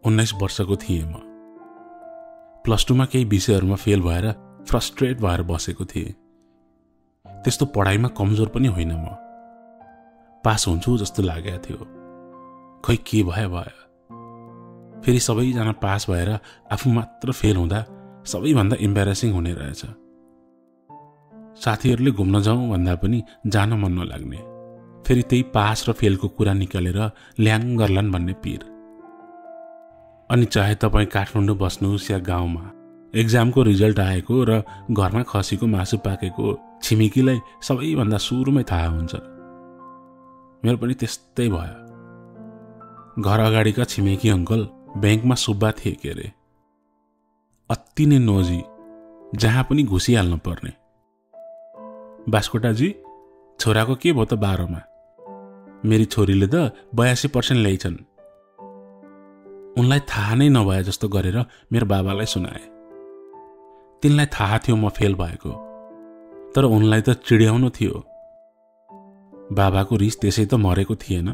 19 वर्षको थिएँ म। प्लस 2मा केही विषयहरूमा फेल भएर फ्रस्ट्रेट भएर बसेको थिएँ। त्यस्तो पढाइमा कमजोर पनि होइन म। पास हुन्छु जस्तो लागेको थियो। खै के भयो भयो। फेरि सबैजना पास भएर आफू मात्र फेल हुँदा सबैभन्दा इम्बेरेसिङ हुने रहेछ। साथीहरूले घुम्न जाउँ भन्दा पनि जान मन नलाग्ने। फेरि त्यही पास र फेलको कुरा निकालेर ल्याङ गर्लान् भन्ने पिर। अनि चाहे तपाईँ काठमाडौँ बस्नुहोस् या गाउँमा, एक्जामको रिजल्ट आएको र घरमा खसीको मासु पाकेको छिमेकीलाई सबैभन्दा सुरुमै थाहा हुन्छ। मेरो पनि त्यस्तै भयो। घर अगाडिका छिमेकी अङ्कल ब्याङ्कमा सुब्बा थिए के अरे। अति नै नोजी, जहाँ पनि घुसिहाल्न पर्ने। बास्कोटाजी, छोराको के भयो त 12मा? मेरी छोरीले त 82% ल्याइछन्। उनलाई थाहा नै नभए जस्तो गरेर मेरो बाबालाई सुनाए। तिनलाई थाहा थियो म फेल भएको, तर उनलाई त चिड्याउनु थियो। बाबाको रिस त्यसै त मरेको थिएन।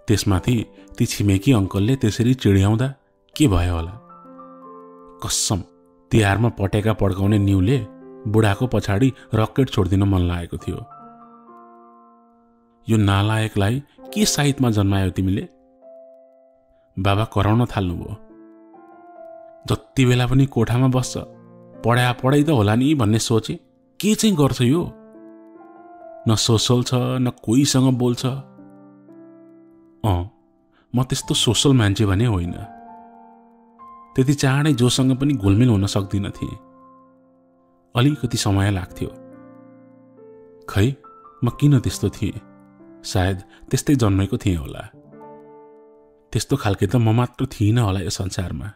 त्यसमाथि ती छिमेकी अङ्कलले त्यसरी चिड्याउँदा के भयो होला। कसम, तिहारमा पटेका पड्काउने न्युले बुढाको पछाडि रकेट छोडिदिन मन लागेको थियो। यो नालायकलाई के साइतमा जन्मायो तिमीले? बाबा कराउन थाल्नुभयो। जति बेला पनि कोठामा बस्छ, पढाइ त होला नि भन्ने सोचे। के चाहिँ गर्छ यो? न सोसल छ, न कोहीसँग बोल्छ। म त्यस्तो सोसल मान्छे भने होइन। त्यति चाँडै जोसँग पनि घुलमिल हुन सक्दिन थिएँ। अलिकति समय लाग्थ्यो। खै म किन त्यस्तो थिएँ? सायद त्यस्तै जन्मेको थिएँ होला। त्यस्तो खालके त म मात्र थिइनँ होला यो संसारमा।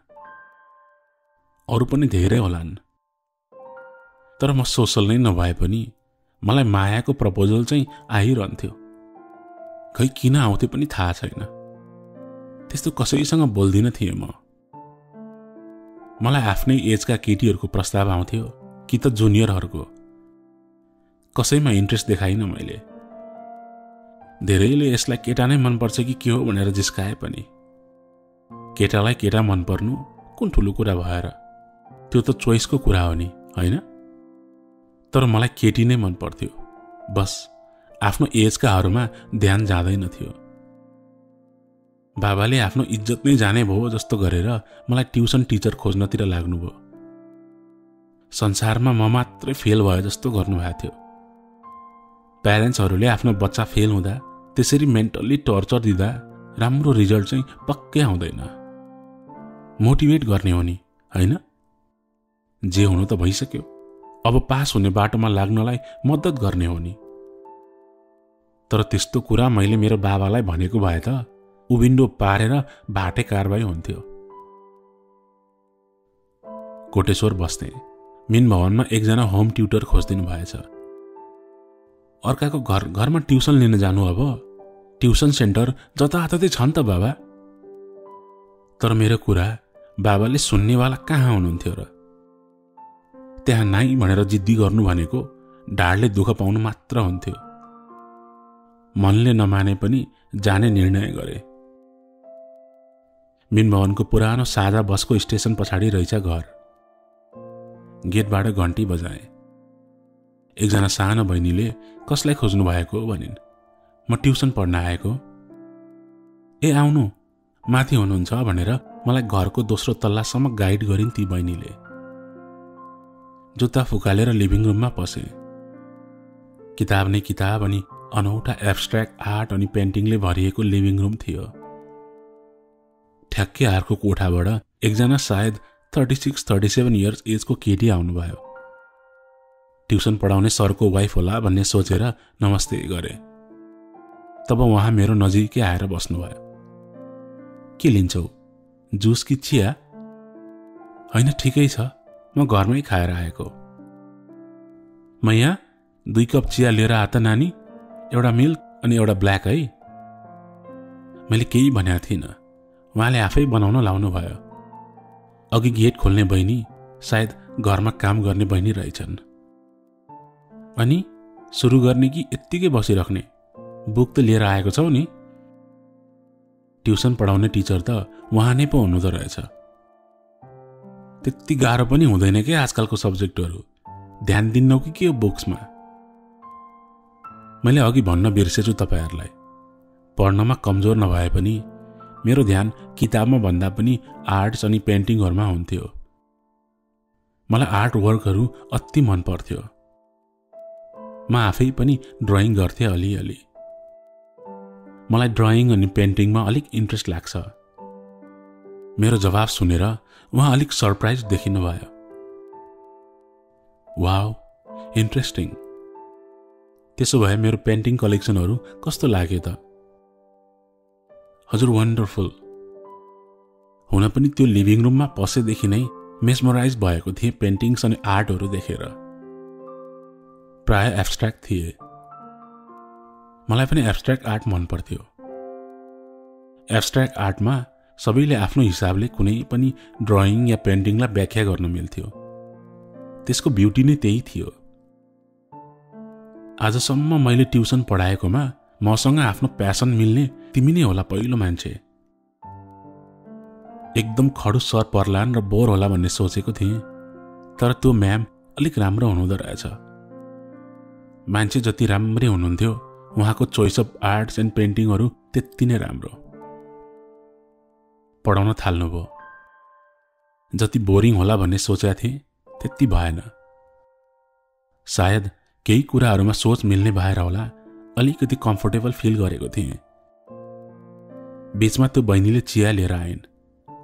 अरू पनि धेरै होलान्। तर म सोसल नै नभए पनि मलाई मायाको प्रपोजल चाहिँ आइरहन्थ्यो। खै किन आउँथ्यो पनि थाहा छैन। त्यस्तो कसैसँग बोल्दिन थिएँ म। मलाई आफ्नै एजका केटीहरूको प्रस्ताव आउँथ्यो कि त जुनियरहरूको। कसैमा इन्ट्रेस्ट देखाइन मैले। धेरैले यसलाई केटा नै मनपर्छ कि के हो भनेर जिस्काए पनि। केटालाई केटा मनपर्नु कुन ठुलो कुरा भएर? त्यो त चोइसको कुरा हो नि, होइन? तर मलाई केटी नै मन पर्थ्यो। बस आफ्नो एजकाहरूमा ध्यान जाँदैन थियो। बाबाले आफ्नो इज्जत नै जाने भयो जस्तो गरेर मलाई ट्युसन टिचर खोज्नतिर लाग्नुभयो। संसारमा म मात्रै फेल भयो जस्तो गर्नुभएको थियो। प्यारेन्ट्सहरूले आफ्नो बच्चा फेल हुँदा त्यसरी मेन्टल्ली टर्चर दिँदा राम्रो रिजल्ट चाहिँ पक्कै आउँदैन। मोटिभेट गर्ने हो नि, होइन? जे हुनु त भइसक्यो। अब पास हुने बाटोमा लाग्नलाई मद्दत गर्ने हो नि। तर त्यस्तो कुरा मैले मेरो बाबालाई भनेको भए त उविन्डो पारेर बाटे कारबाही हुन्थ्यो। कोटेश्वर बस्ने मिन भवनमा एकजना होम ट्युटर खोजिदिनु भएछ। अर्काको घरमा ट्युसन लिन जानु। अब ट्युसन सेन्टर जताततै छन् त बाबा। तर मेरो कुरा बाबाले सुन्नेवाला कहाँ हुनुहुन्थ्यो र? त्यहाँ नाइ भनेर जिद्दी गर्नु भनेको ढाडले दुःख पाउनु मात्र हुन्थ्यो। मनले नमाने पनि जाने निर्णय गरे। मिन भवनको पुरानो साझा बसको स्टेसन पछाडि रहेछ घर। गेटबाट घन्टी बजाए। एकजना सानो बहिनीले कसलाई खोज्नु भएको भनिन्। म ट्युसन पढ्न आएको। ए आउनु, माथि हुनुहुन्छ भनेर मलाई घरको दोस्रो तल्लासम्म गाइड गरिन् ती बहिनीले। जुत्ता फुकालेर लिभिङ रुममा पसे। किताब नै किताब अनि अनौठा एब्स्ट्र्याक्ट आर्ट अनि पेन्टिङले भरिएको लिभिङ रुम थियो। ठ्याक्कै अर्को कोठाबाट एकजना सायद 36-37 इयर्स एजको केटी आउनुभयो। ट्युसन पढाउने सरको वाइफ होला भन्ने सोचेर नमस्ते गरे। तब उहाँ मेरो नजिकै आएर बस्नुभयो। के लिन्छौ, जुस कि चिया? होइन ठिकै छ, म घरमै खाएर आएको। मैया 2 कप चिया लिएर आ त नानी, एउटा मिल्क अनि एउटा ब्ल्याक है। मैले केही भनेको थिइनँ। उहाँले आफै बनाउन लाउनु भयो। अघि गेट खोल्ने बहिनी सायद घरमा काम गर्ने बहिनी रहेछन्। अनि सुरु गर्ने कि यत्तिकै बसिराख्ने? बुक त लिएर आएको छौ नि? ट्युसन पढाउने टिचर त उहाँ नै पो हुनुहुँदो रहेछ। त्यति गाह्रो पनि हुँदैन के आजकलको सब्जेक्टहरू, ध्यान दिन्नौ कि के हो बुक्समा। मैले अघि भन्न बिर्सेछु तपाईहरुलाई, पढ्नमा कमजोर नभए पनि मेरो ध्यान किताबमा भन्दा पनि आर्ट्स अनि पेन्टिङहरुमा हुन्थ्यो। मलाई आर्ट वर्कहरू अति मन पर्थ्यो। म आफै पनि ड्राइङ गर्थे अलिअलि। मलाई ड्राइङ अनि पेन्टिङमा अलिक इन्ट्रेस्ट लाग्छ। मेरो जवाफ सुनेर उहाँ अलिक सरप्राइज देखिनु भयो। Wow, interesting. त्यसो भए मेरो पेन्टिङ कलेक्सनहरू कस्तो लाग्यो त? हजुर, वन्डरफुल। हुन पनि त्यो लिभिङ रुममा पसेदेखि नै मेस्मराइज भएको थिए पेन्टिङ्स अनि आर्टहरू देखेर। प्राय एब्स्ट्र्याक्ट थिए। मलाई पनि एब्स्ट्र्याक्ट आर्ट मन पर्थ्यो। एब्स्ट्र्याक्ट आर्टमा सबैले आफ्नो हिसाबले कुनै पनि ड्राइङ या पेन्टिङलाई व्याख्या गर्न मिल्थ्यो। त्यसको ब्युटी नै त्यही थियो। आजसम्म मैले ट्युसन पढाएकोमा मसँग आफ्नो प्यासन मिल्ने तिमी नै होला पहिलो मान्छे। एकदम खडुस सर पर्लान् र बोर होला भन्ने सोचेको थिएँ, तर त्यो म्याम अलिक राम्रो हुनुहुँदो रहेछ। मान्छे जति राम्रै हुनुहुन्थ्यो, उहाँको चोइस अफ आर्ट्स एन्ड पेन्टिङहरू त्यति नै राम्रो। पढाउन थाल्नुभयो। जति बोरिङ होला भन्ने सोचेको थिएँ त्यति भएन। सायद केही कुराहरूमा सोच मिल्ने भएर होला अलिकति कम्फर्टेबल फिल गरेको थिएँ। बीचमा त्यो बहिनीले चिया लिएर आइन्।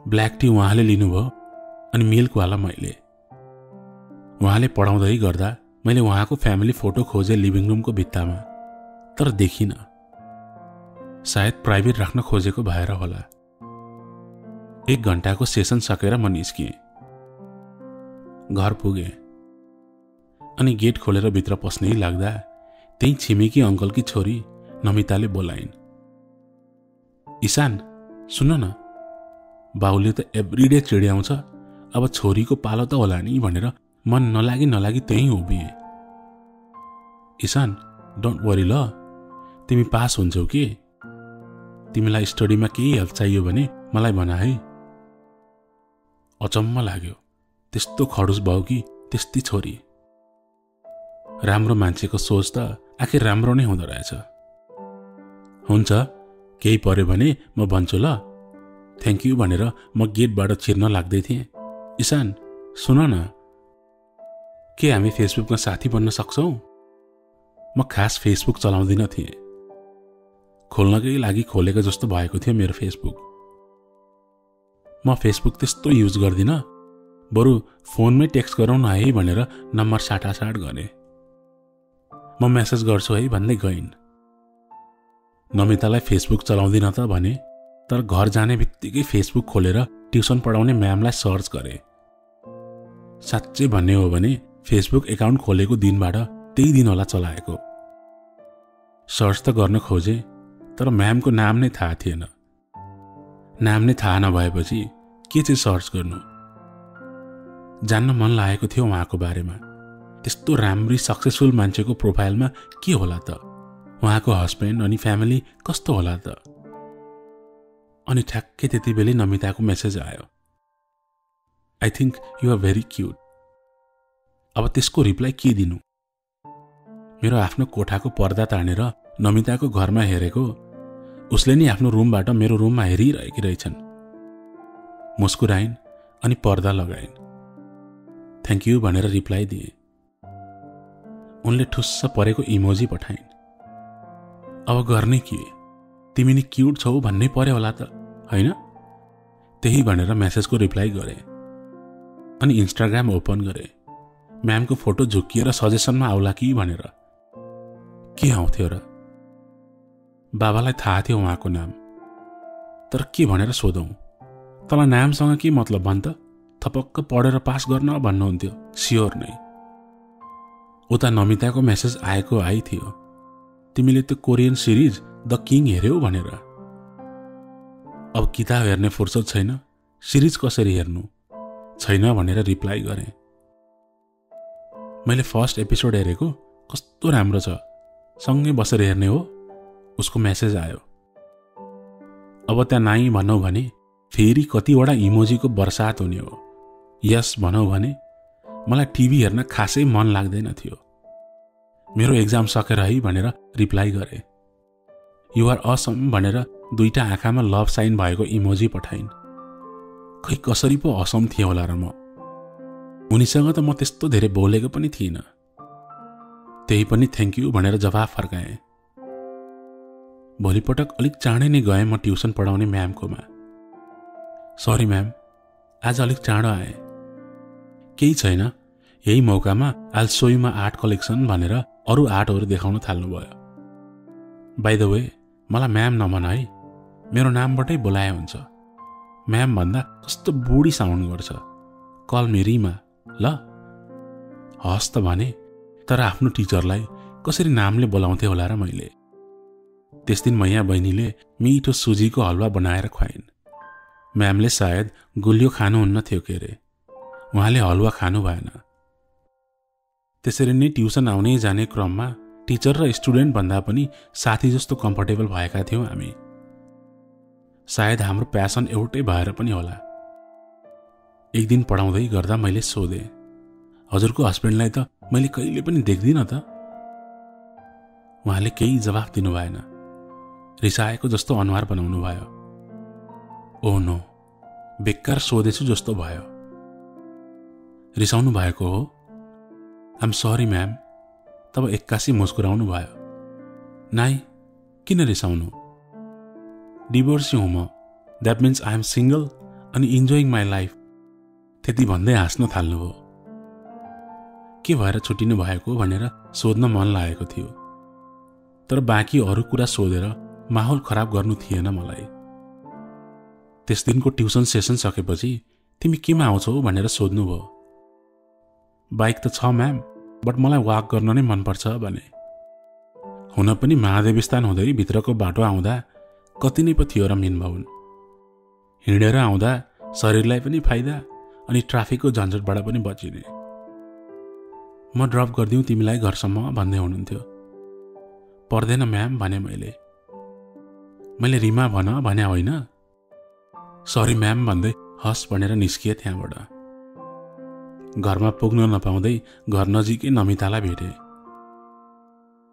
ब्ल्याक टी उहाँले लिनुभयो अनि मिल्कवाला मैले। उहाँले पढाउँदै गर्दा मैले उहाँको फ्यामिली फोटो खोजेँ लिभिङ रुमको भित्तामा, तर देखिनँ। सायद प्राइभेट राख्न खोजेको भएर होला। 1 घण्टाको सेसन सकेर म निस्किएँ। घर पुगेँ अनि गेट खोलेर भित्र पस्नै लाग्दा त्यही छिमेकी अङ्कलकी छोरी नमिताले बोलाइन्। ईशान, सुन न, बाउले त एभ्रिडे चिड्याउँछ, अब छोरीको पालो त होला नि भनेर मन नलागी त्यही उभिएँ। ईशान, डोन्ट वरी ल, तिमी पास हुन्छौ कि? तिमीलाई स्टडीमा केही हेल्प चाहियो भने मलाई भना है। अचम्म लाग्यो, त्यस्तो खडुस बाउ कि त्यस्ती छोरी। राम्रो मान्छेको सोच त आखिर राम्रो नै हुँदो रहेछ। हुन्छ, केही पर्यो भने म भन्छु ल। थ्याङ्क यू भनेर म गेटबाट छिर्न लाग्दै थिएँ। ईशान, सुन न, के हामी फेसबुकमा साथी बन्न सक्छौँ? म खास फेसबुक चलाउँदिन थिएँ। खोल्नकै लागि खोलेको जस्तो भएको थियो मेरो फेसबुक। म फेसबुक त्यस्तो युज गर्दिन, बरु फोनमै टेक्स्ट गरौँ न है भनेर नम्बर साटासाट गरेँ। म मेसेज गर्छु है भन्दै गइन्। नमितालाई फेसबुक चलाउँदिन त भने, तर घर जाने बित्तिकै फेसबुक खोलेर ट्युसन पढाउने म्यामलाई सर्च गरेँ। साँच्चै भन्ने हो भने फेसबुक एकाउन्ट खोलेको दिनबाट त्यही दिन होला चलाएको। सर्च त गर्न खोजेँ, तर म्यामको नाम नै थाहा थिएन। नाम नै थाहा नभएपछि के चाहिँ सर्च गर्नु? जान्न मन लागेको थियो उहाँको बारेमा। त्यस्तो राम्री सक्सेसफुल मान्छेको प्रोफाइलमा के होला त? उहाँको हस्बेन्ड अनि फ्यामिली कस्तो होला त? अनि ठ्याक्कै त्यति बेलै नमिताको मेसेज आयो, I think you are very cute. अब त्यसको रिप्लाई के दिनु? मेरो आफ्नो कोठाको पर्दा तानेर नमिताको घरमा हेरेको, उसले नि आफ्नो रुमबाट मेरो रुममा हेरिरहेकी रहेछन्। मुस्कुराइन् अनि पर्दा लगाइन्। थ्याङ्क यू भनेर रिप्लाई दिए। उनले ठुस्स परेको इमोजी पठाइन्। अब गर्ने के? तिमी नि क्युट छौ भन्नै पर्यो होला त, होइन? त्यही भनेर मेसेजको रिप्लाई गरे अनि इन्स्टाग्राम ओपन गरे। म्यामको फोटो झुक्किएर सजेसनमा आउला कि भनेर। के आउँथ्यो र? बाबालाई थाहा थियो उहाँको नाम, तर के भनेर सोधौँ? तँलाई नामसँग के मतलब भन् त? थपक्क पढेर पास गर्न भन्नुहुन्थ्यो, स्योर नै। उता नमिताको मेसेज आएको आइथियो, तिमीले त्यो कोरियन सिरिज द किङ हेर्यौ भनेर। अब किताब हेर्ने फुर्सद छैन, सिरिज कसरी हेर्नु? छैन भनेर रिप्लाई गरेँ। मैले फर्स्ट एपिसोड हेरेको, कस्तो राम्रो छ, सँगै बसेर हेर्ने हो? उसको मेसेज आयो। अब त्यहाँ नाइ भनौ भने फेरि कतिवटा इमोजीको बर्सात हुने हो। यस भनौ भने मलाई टिभी हेर्न खासै मन लाग्दैन थियो। मेरो एक्जाम सकेर है भनेर रिप्लाई गरे। यु आर असम भनेर 2टा आँखामा लभ साइन भएको इमोजी पठाइन्। खै कसरी पो असम थिएँ होला र म। उनीसँग त म त्यस्तो धेरै बोलेको पनि थिइनँ। त्यही पनि थ्याङ्क यू भनेर जवाफ फर्काएँ। भोलिपटक अलिक चाँडै नै गएँ म ट्युसन पढाउने म्यामकोमा। सरी म्याम, आज अलिक चाँडो आएँ। केही छैन, यही मौकामा आल सोयुमा आर्ट कलेक्सन भनेर अरू आर्टहरू देखाउन थाल्नुभयो। बाइ द वे, मलाई म्याम नभन है, मेरो नामबाटै बोलाए हुन्छ। म्याम भन्दा कस्तो बुढी साउन्ड गर्छ। कल मी रिमा ल। हस् त भने, तर आफ्नो टिचरलाई कसरी नामले बोलाउँथे होला र मैले। त्यस दिन मैया बहिनीले मिठो सुजीको हलुवा बनाएर खुवाइन्। म्यामले सायद गुलियो खानुहुन्न थियो के अरे, उहाँले हलुवा खानु भएन। त्यसरी नै ट्युसन आउने जाने क्रममा टिचर र स्टुडेन्ट भन्दा पनि साथी जस्तो कम्फर्टेबल भएका थियौँ हामी। सायद हाम्रो प्यासन एउटै भएर पनि होला। एक दिन पढाउँदै गर्दा मैले सोधेँ, हजुरको हस्बेन्डलाई त मैले कहिले पनि देख्दिनँ त। उहाँले केही जवाफ दिनु भएन। रिसाएको जस्तो अनुहार बनाउनु भयो। ओ नो, बेकार सोधेछु जस्तो भयो। रिसाउनु भएको हो? I'm sorry ma'am. तब एक्कासी मुस्कुराउनु भयो। नाइ, किन रिसाउनु? डिभोर्सी हुँ म, that means I am single अनि इन्जोइङ माई लाइफ। त्यति भन्दै हाँस्न थाल्नुभयो। के भएर छुट्टिनु भएको भनेर सोध्न मन लागेको थियो, तर बाँकी अरू कुरा सोधेर माहौल खराब गर्नु थिएन मलाई। त्यस दिनको ट्युसन सेसन सकेपछि तिमी केमा आउँछौ भनेर सोध्नुभयो। बाइक त छ म्याम, बट मलाई वाक गर्न नै मनपर्छ भने। हुन पनि महादेव स्थान हुँदै भित्रको बाटो आउँदा कति नै पो थियो र मेन भवन। हिँडेर आउँदा शरीरलाई पनि फाइदा अनि ट्राफिकको झन्झटबाट पनि बचिने। म ड्रप गरिदिउँ तिमीलाई घरसम्म भन्दै हुनुहुन्थ्यो। पर्दैन म्याम भने मैले रिमा भन भने होइन। सरी म्याम भन्दै हस् भनेर निस्किए त्यहाँबाट। घरमा पुग्न नपाउँदै घर नजिकै नमितालाई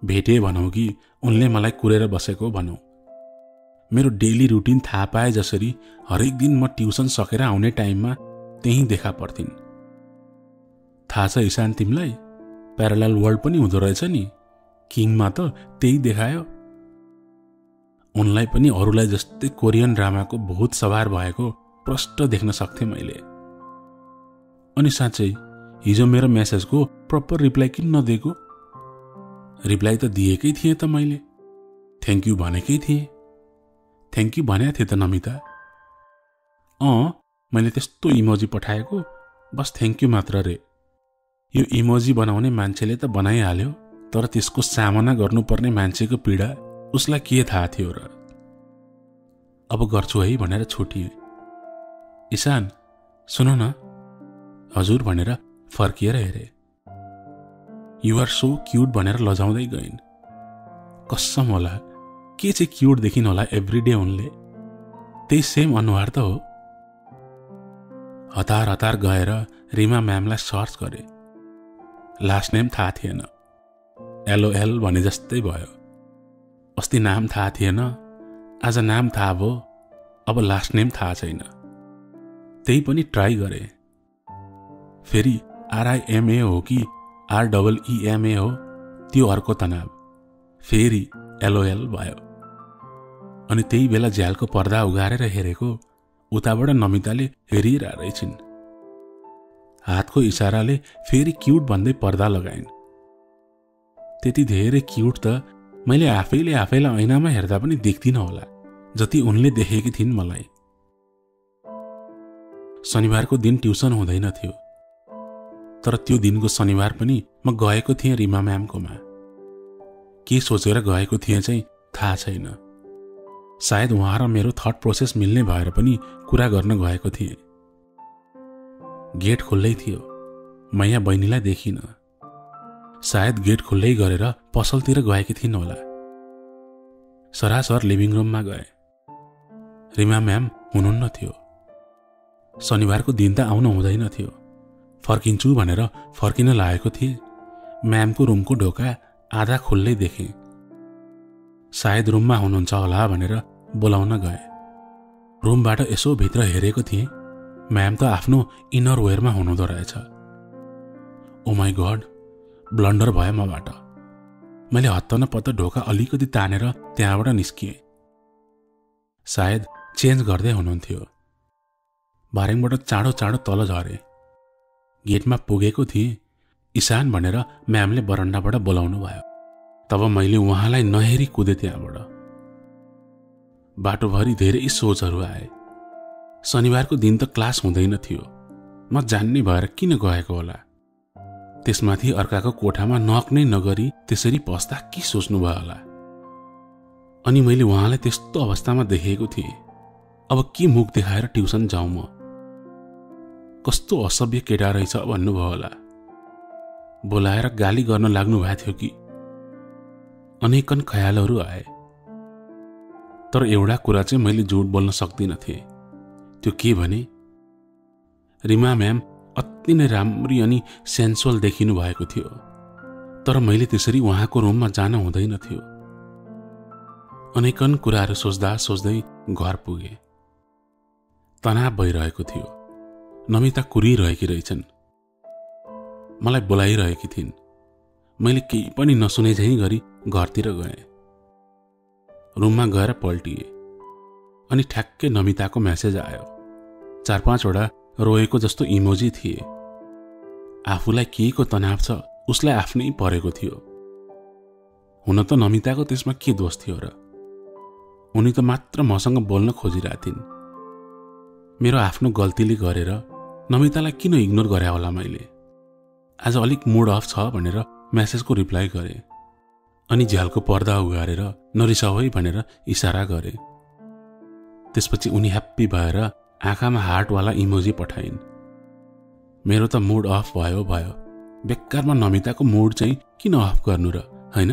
भेटे भनौँ कि उनले मलाई कुरेर बसेको भनौँ। मेरो डेली रुटिन थाहा पाए जसरी हरेक दिन म ट्युसन सकेर आउने टाइममा त्यहीँ देखा पर्थिन्। थाहा छ ईशान तिमीलाई, प्यारालल वर्ल्ड पनि हुँदो रहेछ नि। किङमा त त्यही देखायो। उनलाई पनि अरूलाई जस्तै कोरियन ड्रामाको भूत सवार भएको प्रष्ट देख्न सक्थेँ मैले। अनि साँच्चै हिजो मेरो मेसेजको प्रपर रिप्लाई किन नदिएको? रिप्लाई त दिएकै थिएँ त मैले, थ्याङ्क यू भनेकै थिएँ। थ्याङ्क यू भनेको थिएँ त नमिता। मैले त्यस्तो इमोजी पठाएको, बस थ्याङ्क यू मात्र रे। यो इमोजी बनाउने मान्छेले त बनाइहाल्यो, तर त्यसको सामना गर्नुपर्ने मान्छेको पीडा उसलाई के थाहा थियो र। अब गर्छु है भनेर छुटिए। ईशान सुन न। हजुर भनेर फर्किएर हेरे। यु आर सो क्युट भनेर लजाउँदै गइन्। कसम होला, के चाहिँ क्युट देखिन् होला एभ्रिडे उनले। त्यही सेम अनुहार त हो। हतार हतार गएर रिमा म्यामलाई सर्च गरे। लास्ट नेम थाहा थिएन। LOL भने जस्तै भयो। अस्ति नाम थाहा थिएन, आज नाम थाहा भयो, अब लास्ट नेम थाहा छैन। त्यही पनि ट्राई गरे। फेरि RIMA हो कि REEMA हो, त्यो अर्को तनाव। फेरि LOL भयो। अनि त्यही बेला झ्यालको पर्दा उगारेर हेरेको उताबाट नमिताले हेरिरहेका रहेछिन्। हातको इसाराले फेरि क्युट भन्दै पर्दा लगाइन्। त्यति धेरै क्युट त मैले आफैलाई ऐनामा हेर्दा पनि देख्दिनँ होला जति उनले देखेकी थिइन् मलाई। शनिबारको दिन ट्युसन हुँदैन थियो, तर त्यो दिनको शनिबार पनि म गएको थिएँ रिमा म्यामकोमा। के सोचेर गएको थिएँ चाहिँ थाहा छैन। सायद उहाँ र मेरो थट प्रोसेस मिल्ने भएर पनि कुरा गर्न गएको थिएँ। गेट खुल्लै थियो, मैया बहिनीलाई देखिन। सायद गेट खुल्लै गरेर पसलतिर गएकी थिइन् होला। सरासर लिभिङ रुममा गए। रिमा म्याम हुनुहुन्न थियो। शनिबारको दिन त आउन हुँदैन थियो। फर्किन्छु भनेर फर्किन लागेको थिएँ। म्यामको रुमको ढोका आधा खुल्लै देखेँ। सायद रुममा हुनुहुन्छ होला भनेर बोलाउन गएँ। रुमबाट यसो भित्र हेरेको थिएँ। म्याम त आफ्नो इनर वेयरमा हुनुहुँदो रहेछ। ओ माई गड, ब्लन्डर भयो मबाट। मैले हत्त न पत्त ढोका अलिकति तानेर त्यहाँबाट निस्किएँ। सायद चेन्ज गर्दै हुनुहुन्थ्यो। बारेङबाट चाँडो चाँडो तल झरेँ। गेटमा पुगेको थिएँ। इशान भनेर म्यामले बरन्डाबाट बोलाउनु भयो। तब मैले उहाँलाई नहेरी कुदेँ त्यहाँबाट। बाटोभरि धेरै सोचहरू आए। शनिबारको दिन त क्लास हुँदैन थियो। म जान्ने भएर किन गएको होला? त्यसमाथि अर्काको कोठामा नक नै नगरी त्यसरी पस्दा के सोच्नुभयो होला? अनि मैले उहाँलाई त्यस्तो अवस्थामा देखेको थिएँ। अब के मुख देखाएर ट्युसन जाउँ म? कस्तो असभ्य केटा रहेछ भन्नुभयो होला। बोलाएर गाली गर्न लाग्नु भएको थियो कि? अनेकन ख्यालहरू आए। तर एउटा कुरा चाहिँ मैले झुट बोल्न सक्दिनँ थिएँ। त्यो के भने, रिमा म्याम अति नै राम्री अनि सेन्सुअल देखिनु भएको थियो। तर मैले त्यसरी उहाँको रुममा जान हुँदैन थियो। अनेकन कुराहरू सोच्दा सोच्दै घर पुगे। तनाव भइरहेको थियो। नमिता कुरिरहेकी रहेछन्। मलाई बोलाइरहेकी थिइन्। मैले केही पनि नसुने झैँ गरी घरतिर गएँ। रुममा गएर पल्टिएँ। अनि ठ्याक्कै नमिताको मेसेज आयो। 4-5 वटा रोएको जस्तो इमोजी थिए। आफूलाई केहीको तनाव छ उसलाई आफ्नै परेको थियो। हुन त नमिताको त्यसमा के दोष थियो र? उनी त मात्र मसँग बोल्न खोजिरहेको थिइन्। मेरो आफ्नो गल्तीले गरेर नमितालाई किन इग्नोर गरे होला मैले? आज अलिक मुड अफ छ भनेर मेसेजको रिप्लाई गरेँ। अनि झ्यालको पर्दा उगारेर नरिसाऊ है भनेर इसारा गरेँ। त्यसपछि उनी ह्याप्पी भएर आँखामा हार्टवाला इमोजी पठाइन्। मेरो त मुड अफ भयो। बेकारमा नमिताको मुड चाहिँ किन अफ गर्नु र, होइन?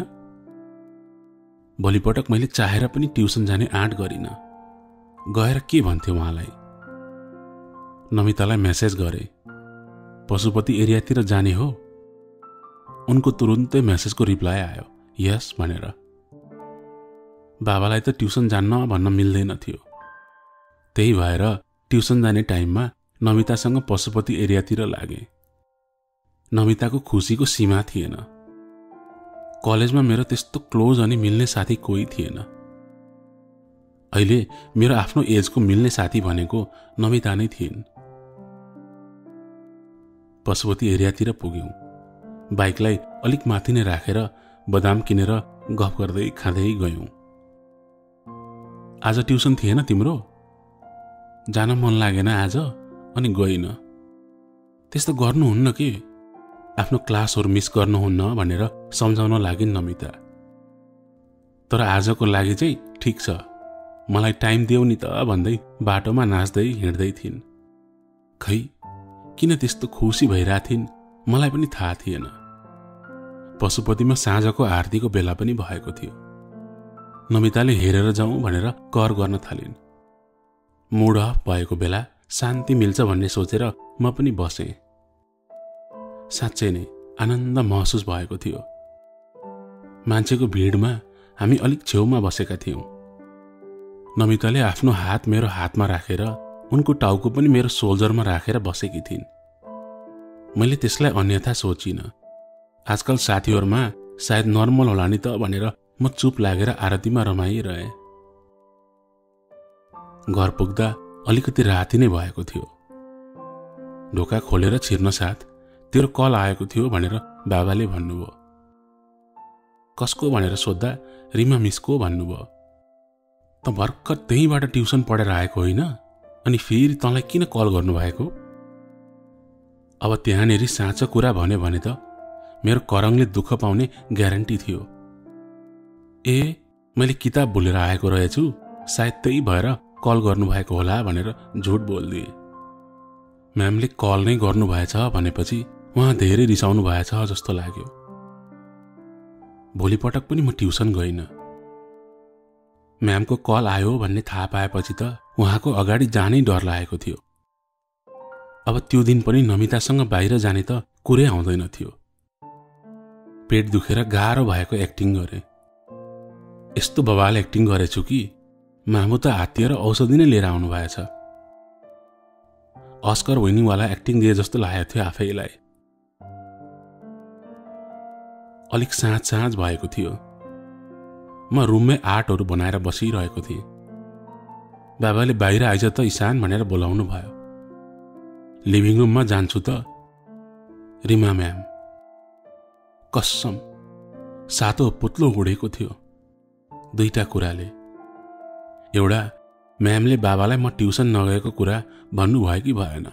भोलिपटक मैले चाहेर पनि ट्युसन जाने आँट गरिनँ। गएर के भन्थ्यो उहाँलाई? नमितालाई मेसेज गरे, पशुपति एरियातिर जाने हो? उनको तुरुन्तै मेसेजको रिप्लाई आयो, यस भनेर। बाबालाई त ट्युसन जान्न भन्न मिल्दैन थियो। त्यही भएर ट्युसन जाने टाइममा नमितासँग पशुपति एरियातिर लागे। नमिताको खुसीको सीमा थिएन। कलेजमा मेरो त्यस्तो क्लोज अनि मिल्ने साथी कोही थिएन। अहिले मेरो आफ्नो एजको मिल्ने साथी भनेको नमिता नै थिइन्। पशुपति एरियातिर पुग्यौं। बाइकलाई अलिक माथि नै राखेर बदाम किनेर गफ गर्दै खाँदै गयौं। आज ट्युसन थिएन तिम्रो? जान मन लागेन आज अनि गइन। त्यस्तो गर्नुहुन्न के? आफ्नो क्लासहरू मिस गर्नुहुन्न भनेर सम्झाउन लागिन् नमिता। तर आजको लागि चाहिँ ठिक छ, मलाई टाइम देऊ नि त भन्दै बाटोमा नाच्दै हिँड्दै थिइन्। खै किन त्यस्तो खुसी भइरहेथिन् मलाई पनि थाहा थिएन। पशुपतिमा साँझको आरतीको बेला पनि भएको थियो। नमिताले हेरेर जाउँ भनेर कर गर्न थालिन्। मुड अफ भएको बेला शान्ति मिल्छ भन्ने सोचेर म पनि बसेँ। साँच्चै नै आनन्द महसुस भएको थियो। मान्छेको भिडमा हामी अलिक छेउमा बसेका थियौं। नमिताले आफ्नो हात मेरो हातमा राखेर उनको टाउको पनि मेरो सोल्जरमा राखेर बसेकी थिइन्। मैले त्यसलाई अन्यथा सोचिन। आजकल साथीहरूमा सायद नर्मल होला नि त भनेर म चुप लागेर आरतीमा रमाइरहेँ। घर पुग्दा अलिकति राति नै भएको थियो। ढोका खोलेर छिर्न साथ तेरो कल आएको थियो भनेर बाबाले भन्नुभयो। कसको भनेर सोद्धा रिमा मिसको भन्नुभयो। त भर्खर त्यहीबाट ट्युसन पढेर आएको होइन? अनि फेरि तँलाई किन कल गर्नुभएको? अब त्यहाँनेरि साँचो कुरा भन्यो भने त मेरो करङले दुःख पाउने ग्यारेन्टी थियो। ए मैले किताब भुलेर आएको रहेछु, सायद त्यही भएर कल गर्नुभएको होला भनेर झुट बोलिदिए। म्यामले कल नै गर्नुभएछ भनेपछि उहाँ धेरै रिसाउनु भएछ जस्तो लाग्यो। भोलिपटक पनि म ट्युसन गइन। म्यामको कल आयो भन्ने थाहा पाएपछि त उहाँको अगाडि जानै डर लागेको थियो। अब त्यो दिन पनि नमितासँग बाहिर जाने त कुरै आउँदैन थियो। पेट दुखेर गाह्रो भएको एक्टिङ गरे। यस्तो बवाल एक्टिङ गरेछु कि मामु त हात्तिएर औषधि नै लिएर आउनु भएछ। अस्कर विनिङवाला एक्टिङ दिए जस्तो लागेको थियो आफैलाई। अलिक साँझ भएको थियो। म रुममै आर्टहरू बनाएर बसिरहेको थिएँ। बाबाले बाहिर आइज त ईशान भनेर बोलाउनु भयो। लिभिङ रुममा जान्छु त रिमा म्याम। कसम सातो पुत्लो उडेको थियो। दुईटा कुराले। एउटा, म्यामले बाबालाई म ट्युसन नगएको कुरा भन्नुभयो कि भएन।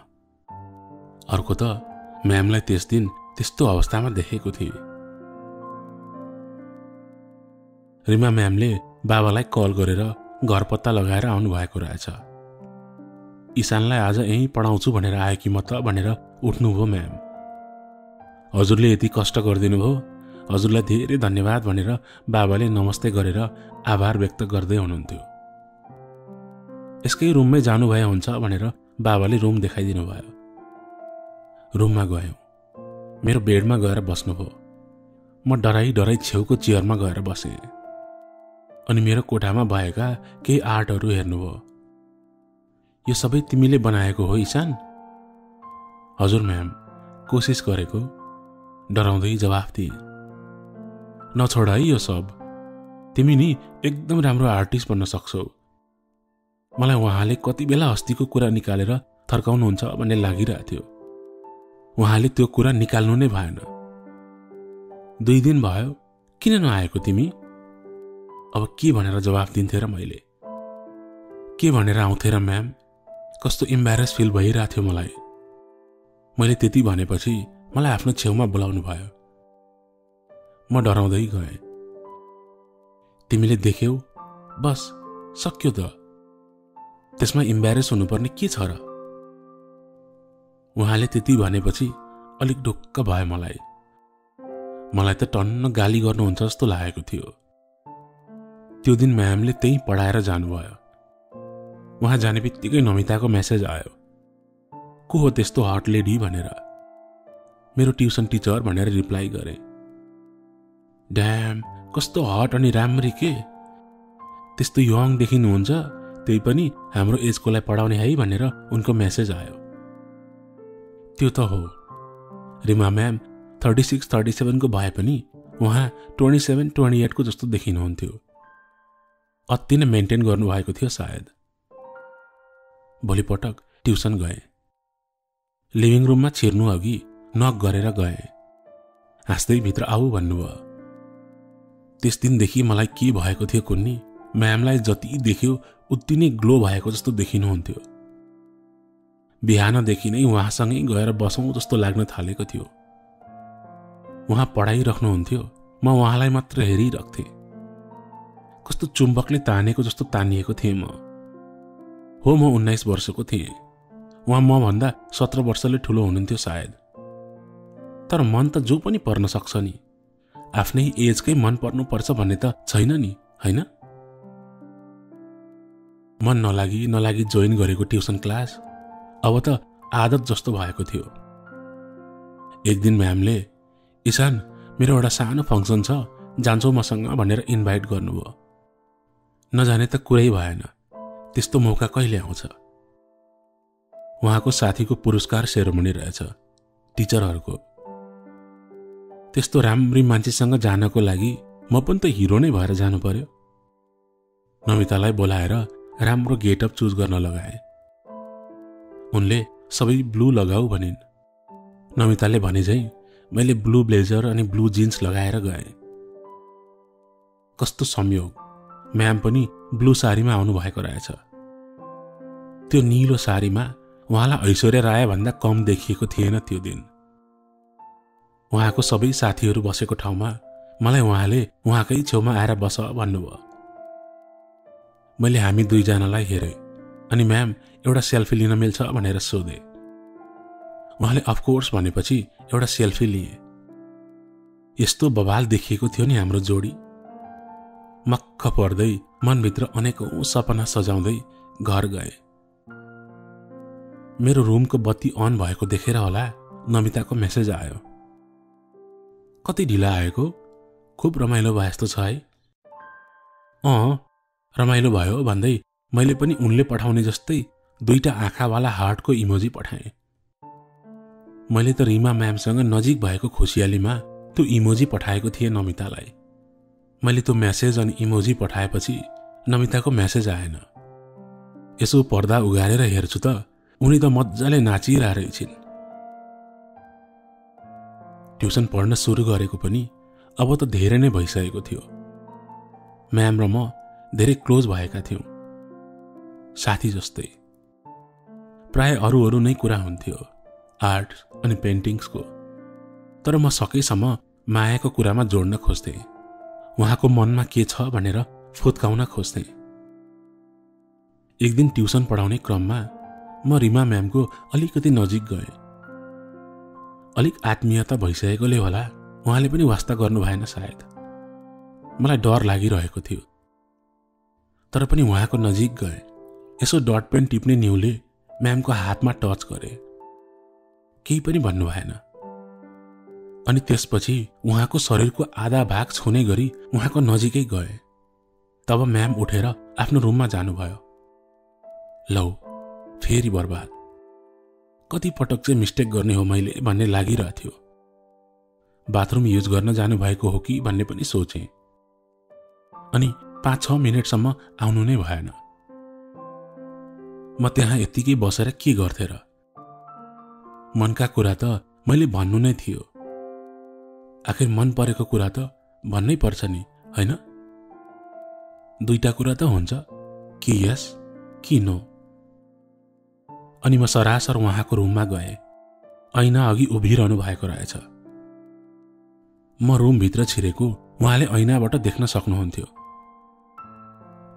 अर्को त म्यामलाई त्यस दिन त्यस्तो अवस्थामा देखेको थिएँ। रिमा म्यामले बाबालाई कल गरेर घर पत्ता लगाएर आउनु भएको रहेछ। ईशानलाई आज यहीँ पढाउँछु भनेर आयो कि म त भनेर उठ्नुभयो म्याम। हजुरले यति कष्ट गरिदिनु भयो, हजुरलाई धेरै धन्यवाद भनेर बाबाले नमस्ते गरेर आभार व्यक्त गर्दै हुनुहुन्थ्यो। यसकै रुममै जानुभए हुन्छ भनेर बाबाले रुम देखाइदिनु भयो। रुममा गयौँ। मेरो बेडमा गएर बस्नुभयो। म डराई छेउको चेयरमा गएर बसेँ। अनि मेरो कोठामा भएका केही आर्टहरू हेर्नुभयो। यो सबै तिमीले बनाएको हो ईशान? हजुर म्याम, कोसिस गरेको, डराउँदै जवाफ दिए। नछोड है यो सब, तिमी नि एकदम राम्रो आर्टिस्ट बन्न सक्छौ। मलाई उहाँले कति बेला अस्तिको कुरा निकालेर थर्काउनुहुन्छ भन्ने लागिरहेको थियो। उहाँले त्यो कुरा निकाल्नु नै भएन। 2 दिन भयो, किन नआएको तिमी? अब के भनेर जवाफ दिन्थे र मैले? के भनेर आउँथे र म्याम? कस्तो इम्ब्यारेस फिल भइरहेको थियो मलाई। मैले त्यति भनेपछि मलाई आफ्नो छेउमा बोलाउनु भयो। म डराउँदै गएँ। तिमीले देख्यौ, बस सक्यो त, त्यसमा इम्ब्यारेस हुनुपर्ने के छ र? उहाँले त्यति भनेपछि अलिक ढुक्क भयो मलाई। मलाई त टन्न गाली गर्नुहुन्छ जस्तो लागेको थियो। त्यो दिन म्यामले त्यही पढाएर जानुभयो। उहाँ जाने बित्तिकै नमिताको मेसेज आयो, को हो त्यस्तो हट लेडी भनेर। मेरो ट्युसन टिचर भनेर रिप्लाई गरे। ड्याम, कस्तो हट अनि राम्री के, त्यस्तो यङ देखिनुहुन्छ, त्यही पनि हाम्रो एजकोलाई पढाउने है भनेर उनको मेसेज आयो। त्यो त हो, रिमा म्याम 36-37 को भए पनि उहाँ 27-28 को जस्तो देखिनुहुन्थ्यो। अति नै मेन्टेन गर्नुभएको थियो सायद। भोलिपटक ट्युसन गएँ। लिभिङ रुममा छिर्नु अघि नक गरेर गएँ। हाँस्दै भित्र आऊ भन्नुभयो। त्यस दिनदेखि मलाई के भएको थियो कुन्नी, म्यामलाई जति देख्यो उति नै ग्लो भएको जस्तो देखिनुहुन्थ्यो। बिहानदेखि नै उहाँसँगै गएर बसौँ जस्तो लाग्न थालेको थियो। उहाँ पढाइराख्नुहुन्थ्यो, म उहाँलाई मात्र हेरिराख्थेँ। कस्तो चुम्बकले तानेको जस्तो तानिएको थिएँ म। हो, म 19 वर्षको थिएँ। उहाँ म भन्दा 17 वर्षले ठुलो हुनुहुन्थ्यो सायद। तर मन त जो पनि पर्न सक्छ नि, आफ्नै एजकै मन पर्नुपर्छ भन्ने त छैन नि, हैन? मन नलागी जोइन गरेको ट्युसन क्लास अब त आदत जस्तो भएको थियो। एक दिन म्यामले, ईशान, मेरो एउटा सानो फङ्सन छ, जान्छौ मसँग भनेर इन्भाइट गर्नुभयो। नजाने त कुरै भएन, त्यस्तो मौका कहिले आउँछ। उहाँको साथीको पुरस्कार सेरोमनी रहेछ, टिचरहरूको। त्यस्तो राम्री मान्छेसँग जानको लागि म पनि त हिरो नै भएर जानु पर्यो। नमितालाई बोलाएर राम्रो गेटअप चुज गर्न लगाए। उनले सबै ब्लू लगाऊ भनिन्। नमिताले भने झै मैले ब्लू ब्लेजर अनि ब्लू जिन्स लगाएर गएँ। कस्तो संयोग, म्याम पनि ब्लू सारीमा आउनु भएको रहेछ। त्यो नीलो सारीमा उहाँलाई ऐश्वर्या राय भन्दा कम देखिएको थिएन त्यो दिन। उहाँको सबै साथीहरू बसेको ठाउँमा मलाई उहाँले उहाँकै छेउमा आएर बस भन्नुभयो। मैले हामी दुईजनालाई हेरेँ अनि म्याम एउटा सेल्फी लिन मिल्छ भनेर सोधे। उहाँले अफकोर्स भनेपछि एउटा सेल्फी लिए। यस्तो बवाल देखिएको थियो नि हाम्रो जोडी। मक्ख पर्दै मनभित्र अनेकौं सपना सजाउँदै घर गए। मेरो रुमको बत्ती अन भएको देखेर होला नमिताको मेसेज आयो। कति ढिला आएको, खुब रमाइलो भयो जस्तो छ है। रमाइलो भयो भन्दै मैले पनि उनले पठाउने जस्तै 2टा आँखावाला हार्टको इमोजी पठाएँ। मैले त रिमा म्यामसँग नजिक भएको खुसियालीमा त्यो इमोजी पठाएको थिएँ नमितालाई। मैले त्यो मेसेज अनि इमोजी पठाएपछि नमिताको मेसेज आएन। यसो पर्दा उगारेर हेर्छु त उनी त मजाले नाचिरहेछिन्। ट्युसन पढ्न सुरु गरेको पनि अब त धेरै नै भइसकेको थियो। म्याम र म धेरै क्लोज भएका थियौँ, साथी जस्तै। प्राय अरू नै कुरा हुन्थ्यो, आर्ट अनि पेन्टिङ्सको। तर म सकेसम्म मायाको कुरामा जोड्न खोज्थेँ, उहाँको मनमा के छ भनेर फुत्काउन खोज्थेँ। एक दिन ट्युसन पढाउने क्रममा म रिमा म्यामको अलिकति नजिक गएँ। अलिक आत्मीयता भइसकेकोले होला उहाँले पनि वास्ता गर्नु भएन सायद। मलाई डर लागिरहेको थियो, तर पनि उहाँको नजिक गएँ। यसो डट पेन टिप्ने न्युले म्यामको हातमा टच गरे। केही पनि भन्नु भएन। अनि त्यसपछि उहाँको शरीरको आधा भाग छुने गरी उहाँको नजिकै गए। तब म्याम उठेर आफ्नो रुममा जानुभयो। लौ, फेरि बर्बाद। कति पटक चाहिँ मिस्टेक गर्ने हो मैले भन्ने लागिरहेथ्यो। बाथरुम युज गर्न जानुभएको हो कि भन्ने पनि सोचे। अनि 5-6 मिनटसम्म आउनु नै भएन। म त्यहाँ यत्तिकै बसेर के गर्थे र? मनका कुरा त मैले भन्नु नै थियो। आखिर मन परेको कुरा त भन्नै पर्छ नि, हैन? 2टा कुरा त हुन्छ, कि यस कि नो। अनि म सरासर उहाँको रुममा गएँ। ऐना अघि उभिरहनु भएको रहेछ। म रुमभित्र छिरेको उहाँले ऐनाबाट देख्न सक्नुहुन्थ्यो।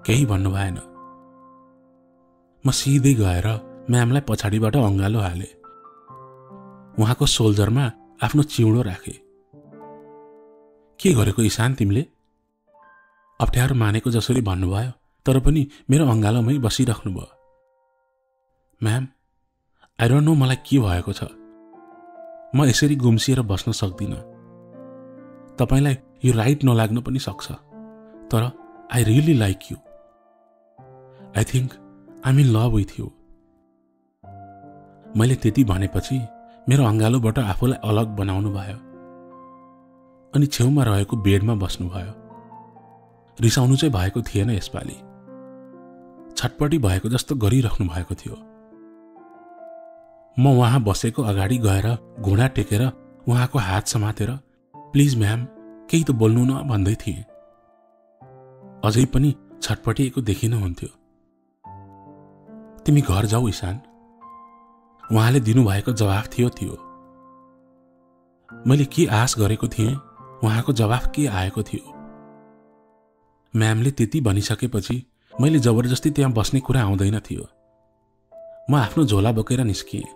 केही भन्नु भएन। म सिधै गएर म्यामलाई पछाडिबाट अँगालो हाले। उहाँको सोल्जरमा आफ्नो चिउँडो राखे। के गरेको ईशान तिमीले? अप्ठ्यारो मानेको जसरी भन्नुभयो, तर पनि मेरो अँगालोमै बसिराख्नुभयो। म्याम, आई डोन्ट नो मलाई के भएको छ। म यसरी गुम्सिएर बस्न सक्दिनँ। तपाईलाई यो राइट नलाग्न पनि सक्छ, तर I really like you. I think I am in love with you. मैले त्यति भनेपछि मेरो अँगालोबाट आफूलाई अलग बनाउनु भयो अनि छेउमा रहेको बेडमा बस्नुभयो। रिसाउनु चाहिँ भएको थिएन यसपालि, छटपटी भएको जस्तो गरिराख्नु भएको थियो। म उहाँ बसेको अगाडि गएर घुँडा टेकेर उहाँको हात समातेर प्लिज म्याम केही त बोल्नु न भन्दै थिएँ। अझै पनि छटपटिएको देखिनुहुन्थ्यो। तिमी घर जाऊ ईशान, उहाँले दिनुभएको जवाफ थियो त्यो। मैले के आश गरेको थिएँ, उहाँको जवाफ के आएको थियो। म्यामले त्यति भनिसकेपछि मैले जबरजस्ती त्यहाँ बस्ने कुरा आउँदैन थियो। म आफ्नो झोला बोकेर निस्किएँ।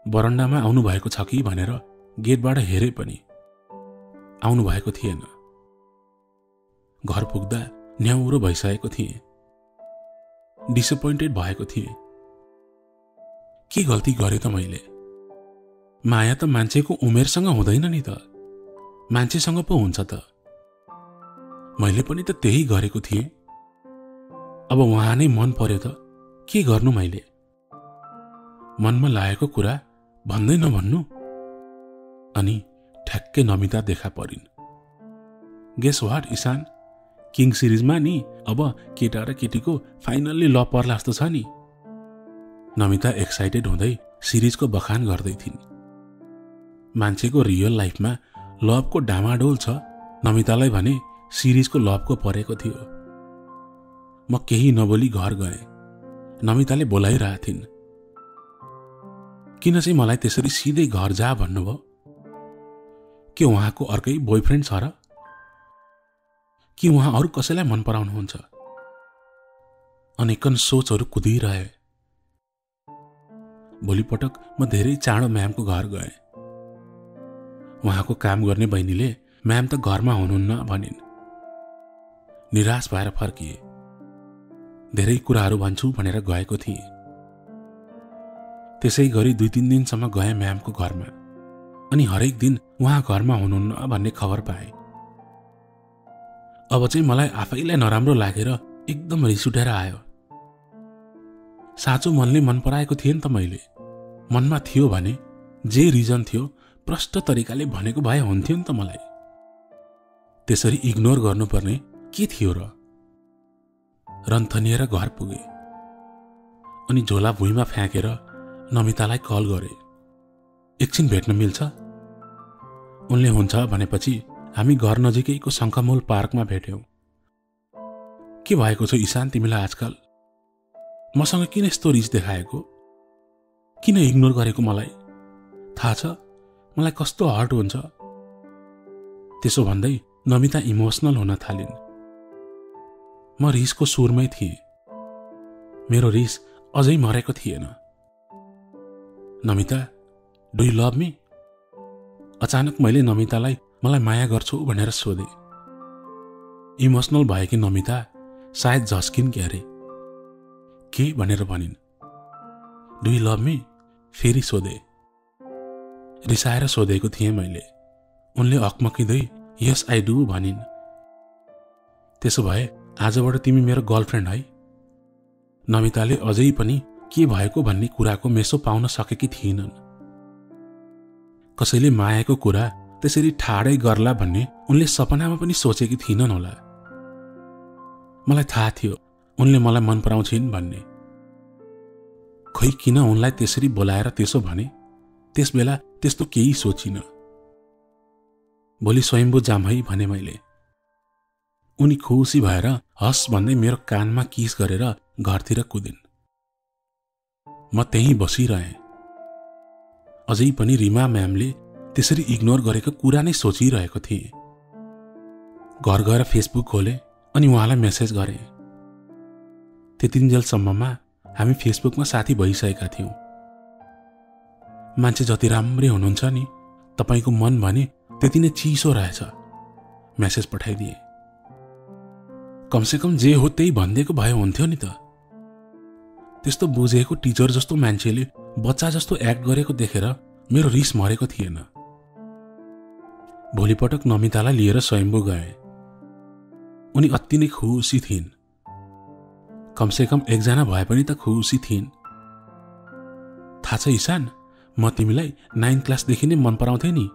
बरन्डामा आउनु भएको छ कि भनेर गेटबाट हेरे पनि आउनु भएको थिएन। घर पुग्दा न्याउरो भइसकेको थिएँ। डिसपोइन्टेड भएको थिएँ। के गल्ती गरेँ त मैले? माया त मान्छेको उमेरसँग हुँदैन नि त, मान्छेसँग पो हुन्छ त। मैले पनि त त्यही गरेको थिएँ। अब उहाँ नै मन पर्यो त के गर्नु मैले? मनमा लागेको कुरा भन्दै नभन्नु। अनि ठ्याक्कै नमिता देखा परिन्। गेस व्हाट ईशान, किङ सिरिजमा नि अब केटा र केटीको फाइनल्ली लभ पर्ला जस्तो छ नि। नमिता एक्साइटेड हुँदै सिरिजको बखान गर्दै थिइन्। मान्छेको रियल लाइफमा लभको डामाडोल छ, नमितालाई भने सिरिजको लभको परेको थियो। म केही नबोली घर गएँ। नमिताले बोलाइरहेथिन्। किन चाहिँ मलाई त्यसरी सिधै घर जा भन्नुभयो? के उहाँको अर्कै बोयफ्रेन्ड छ र? कि उहाँ अरू कसैलाई मन पराउनुहुन्छ? अनेकन सोचहरू कुदिरहे। भोलिपटक म धेरै चाँडो म्यामको घर गएँ। उहाँको काम गर्ने बहिनीले म्याम त घरमा हुनुहुन्न भनिन्। निराश भएर फर्किए। धेरै कुराहरू भन्छु भनेर गएको थिएँ। त्यसै गरी 2-3 दिनसम्म गएँ म्यामको घरमा, अनि हरेक दिन उहाँ घरमा हुनुहुन्न भन्ने खबर पाएँ। अब चाहिँ मलाई आफैलाई नराम्रो लागेर एकदम रिस उठेर आयो। साँचो मनले मन पराएको थिएँ नि त मैले। मनमा थियो भने जे रिजन थियो प्रष्ट तरिकाले भनेको भए हुन्थ्यो नि त मलाई। त्यसरी इग्नोर गर्नुपर्ने के थियो र? रन्थनिएर घर पुगे अनि झोला भुइँमा फ्याँकेर नमितालाई कल गरे। एकछिन भेट्न मिल्छ? उनले हुन्छ भनेपछि हामी घर नजिकैको शङ्खमूल पार्कमा भेट्यौं। के भएको छ ईशान तिमीलाई आजकल? मसँग किन यस्तो रिस देखाएको? किन इग्नोर गरेको मलाई? थाहा छ मलाई कस्तो हर्ट हुन्छ? त्यसो भन्दै नमिता इमोसनल हुन थालिन्। म रिसको सुरमै थिएँ। मेरो रिस अझै मरेको थिएन। Namita, do you love me? अचानक मैले नमितालाई मलाई माया गर्छु भनेर सोधे। इमोसनल भएकी नमिता सायद झस्किन् क्यारे। के भनेर भनिन्। Do you love me? फेरि सोधे। रिसाएर सोधेको थिएँ मैले। उनले अकमकिँदै यस आई डु भनिन्। त्यसो भए आजबाट तिमी मेरो गर्लफ्रेन्ड है? नमिताले अझै पनि के भएको भन्ने कुराको मेसो पाउन सकेकी थिएनन्। कसैले मायाको कुरा त्यसरी ठाडै गर्ला भन्ने उनले सपनामा पनि सोचेकी थिएनन् होला। मलाई थाहा थियो उनले मलाई मन पराउँछिन् भन्ने। खै किन उनलाई त्यसरी बोलाएर त्यसो भने? त्यसबेला त्यस्तो केही सोचिन। भोलि स्वयम्भू जाम है भने मैले। उनी खुसी भएर हस भन्दै मेरो कानमा किस गरेर घरतिर कुदिन्। म त्यहीँ बसिरहेँ। अझै पनि रिमा म्यामले त्यसरी इग्नोर गरेको कुरा नै सोचिरहेको थिएँ। घर गएर फेसबुक खोले अनि उहाँलाई मेसेज गरे। त्यतिन्जेलसम्ममा हामी फेसबुकमा साथी भइसकेका थियौँ। मान्छे जति राम्रै हुनुहुन्छ नि, तपाईको मन भने त्यति नै चिसो रहेछ। मेसेज पठाइदिए। कमसेकम जे हो त्यही भनिदिएको भए हुन्थ्यो नि त। त्यस्तो बुझेको टिचर जस्तो मान्छेले बच्चा जस्तो एक्ट गरेको देखेर मेरो रिस मरेको थिएन। भोलिपटक नमितालाई लिएर स्वयम्भू गए। उनी अति नै खुसी थिइन्। कमसेकम एकजना भए पनि त खुसी थिइन्। थाहा छ ईशान, म तिमीलाई 9th क्लासदेखि नै मन पराउँथे नि।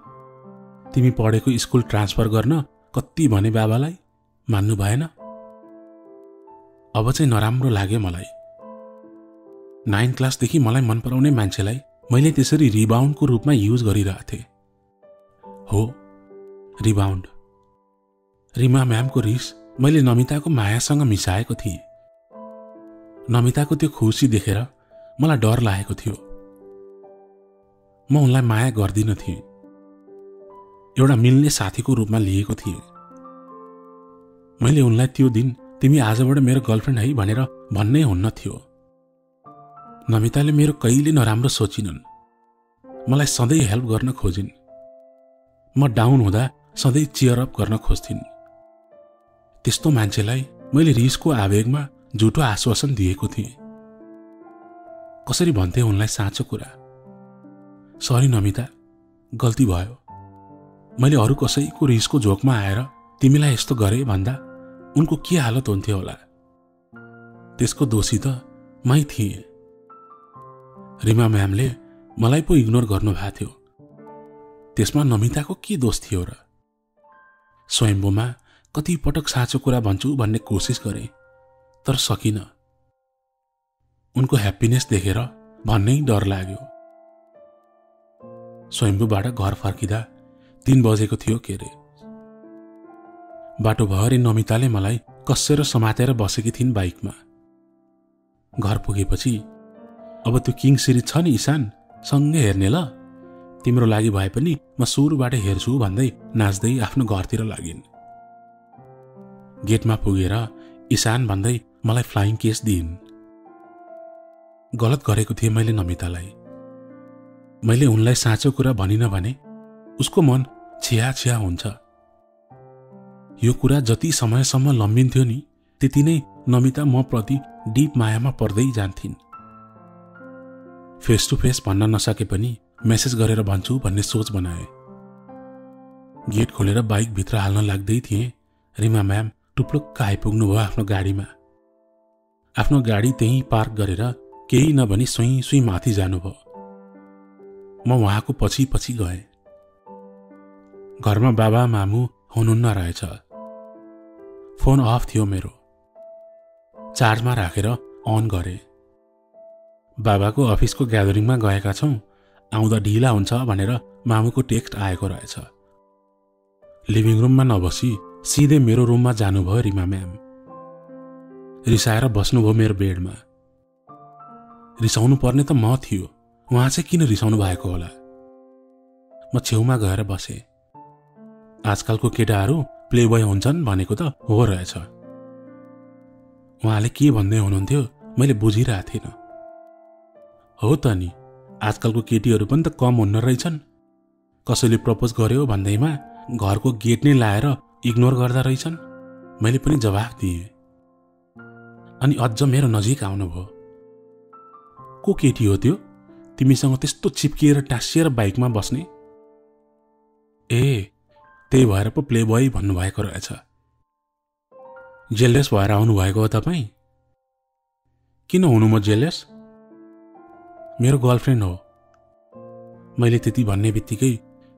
तिमी पढेको स्कुल ट्रान्सफर गर्न कति भने बाबालाई, मान्नु भएन। अब चाहिँ नराम्रो लाग्यो मलाई। 9th क्लासदेखि मलाई मन पराउने मान्छेलाई मैले त्यसरी रिबाउन्डको रूपमा युज गरिरहेको थिएँ। हो, रिबाउन्ड। रिमा म्यामको रिस मैले नमिताको मायासँग मिसाएको थिएँ। नमिताको त्यो खुसी देखेर मलाई डर लागेको थियो। म उनलाई माया गर्दिन थिएँ। एउटा मिल्ने साथीको रूपमा लिएको थिएँ। मैले उनलाई त्यो दिन तिमी आजबाट मेरो गर्लफ्रेन्ड है भनेर भन्नै हुन्न थियो। नमिताले मेरो कहिले नराम्रो सोचिनन्। मलाई सधैँ हेल्प गर्न खोजिन्। म डाउन हुँदा सधैँ चियर अप गर्न खोज्थिन्। त्यस्तो मान्छेलाई मैले रिसको आवेगमा झुटो आश्वासन दिएको थिएँ। कसरी भन्थे उनलाई साँचो कुरा। सरी नमिता, गल्ती भयो। मैले अरू कसैको रिसको झोकमा आएर तिमीलाई यस्तो गरे भन्दा उनको के हालत हुन्थ्यो होला। त्यसको दोषी त मै थिएँ। रिमा म्यामले मलाई पो इग्नोर गर्नुभएको थियो। त्यसमा नमिताको के दोष थियो र? स्वयम्भूमा कति पटक साँचो कुरा भन्छु भन्ने कोसिस गरे, तर सकिन। उनको ह्याप्पिनेस देखेर भन्नै डर लाग्यो। स्वयम्भूबाट घर फर्किँदा 3 बजेको थियो के रे। बाटोभरि नमिताले मलाई कस्सेर समातेर बसेकी थिइन् बाइकमा। घर पुगेपछि, अब त्यो किङ सिरिज छ नि ईशान, सँगै हेर्ने ल, तिम्रो लागि भए पनि म सुरुबाट हेर्छु भन्दै नाच्दै आफ्नो घरतिर लागिन्। गेटमा पुगेर ईशान भन्दै मलाई फ्लाइङ केस दिइन्। गलत गरेको थिएँ मैले नमितालाई। मैले उनलाई साँचो कुरा भनिन भने उसको मन छिया छिया हुन्छ। यो कुरा जति समयसम्म लम्बिन्थ्यो नि त्यति नै नमिता म प्रति डीप मायामा पर्दै जान्थिन्। फेस टु फेस भन्न नसके पनि मेसेज गरेर भन्छु भन्ने सोच बनाए। गेट खोलेर बाइक भित्र हाल्न लाग्दै थिएँ, रिमा म्याम टुप्लुक्क आइपुग्नु भयो आफ्नो गाडीमा। आफ्नो गाडी त्यहीँ पार्क गरेर केही नभनी सुई सुई माथि जानुभयो। म उहाँको पछि पछि गएँ। घरमा बाबा मामु हुनुहुन्न रहेछ। फोन अफ थियो मेरो। चार्जमा राखेर अन गरे। बाबाको अफिसको ग्यादरिङमा गएका छौँ, आउँदा ढिला हुन्छ भनेर मामुको टेक्स्ट आएको रहेछ। लिभिङ रुममा नबसी सिधै मेरो रुममा जानुभयो रिमा म्याम। रिसाएर बस्नुभयो मेरो बेडमा। रिसाउनु पर्ने त म थियो, उहाँ चाहिँ किन रिसाउनु भएको होला। म छेउमा गएर बसेँ। आजकलको केटाहरू प्लेबोय हुन्छन् भनेको त हो रहेछ। उहाँले के भन्दै हुनुहुन्थ्यो मैले बुझिरहेको थिइनँ। हो त नि, आजकलको केटीहरू पनि त कम हुन्न रहेछन्। कसैले प्रपोज गर्यो भन्दैमा घरको गेट नै लाएर इग्नोर गर्दा रहेछन्। मैले पनि जवाफ दिएँ। अनि अझ मेरो नजिक आउनुभयो। को केटी हो त्यो तिमीसँग त्यस्तो चिप्किएर टाँसिएर बाइकमा बस्ने? ए त्यही भएर पो प्लेबोय भन्नुभएको रहेछ। जेलस भएर आउनुभएको हो तपाईँ? किन हुनु म जेलस? मेरो गर्लफ्रेन्ड हो। मैले त्यति भन्ने बित्तिकै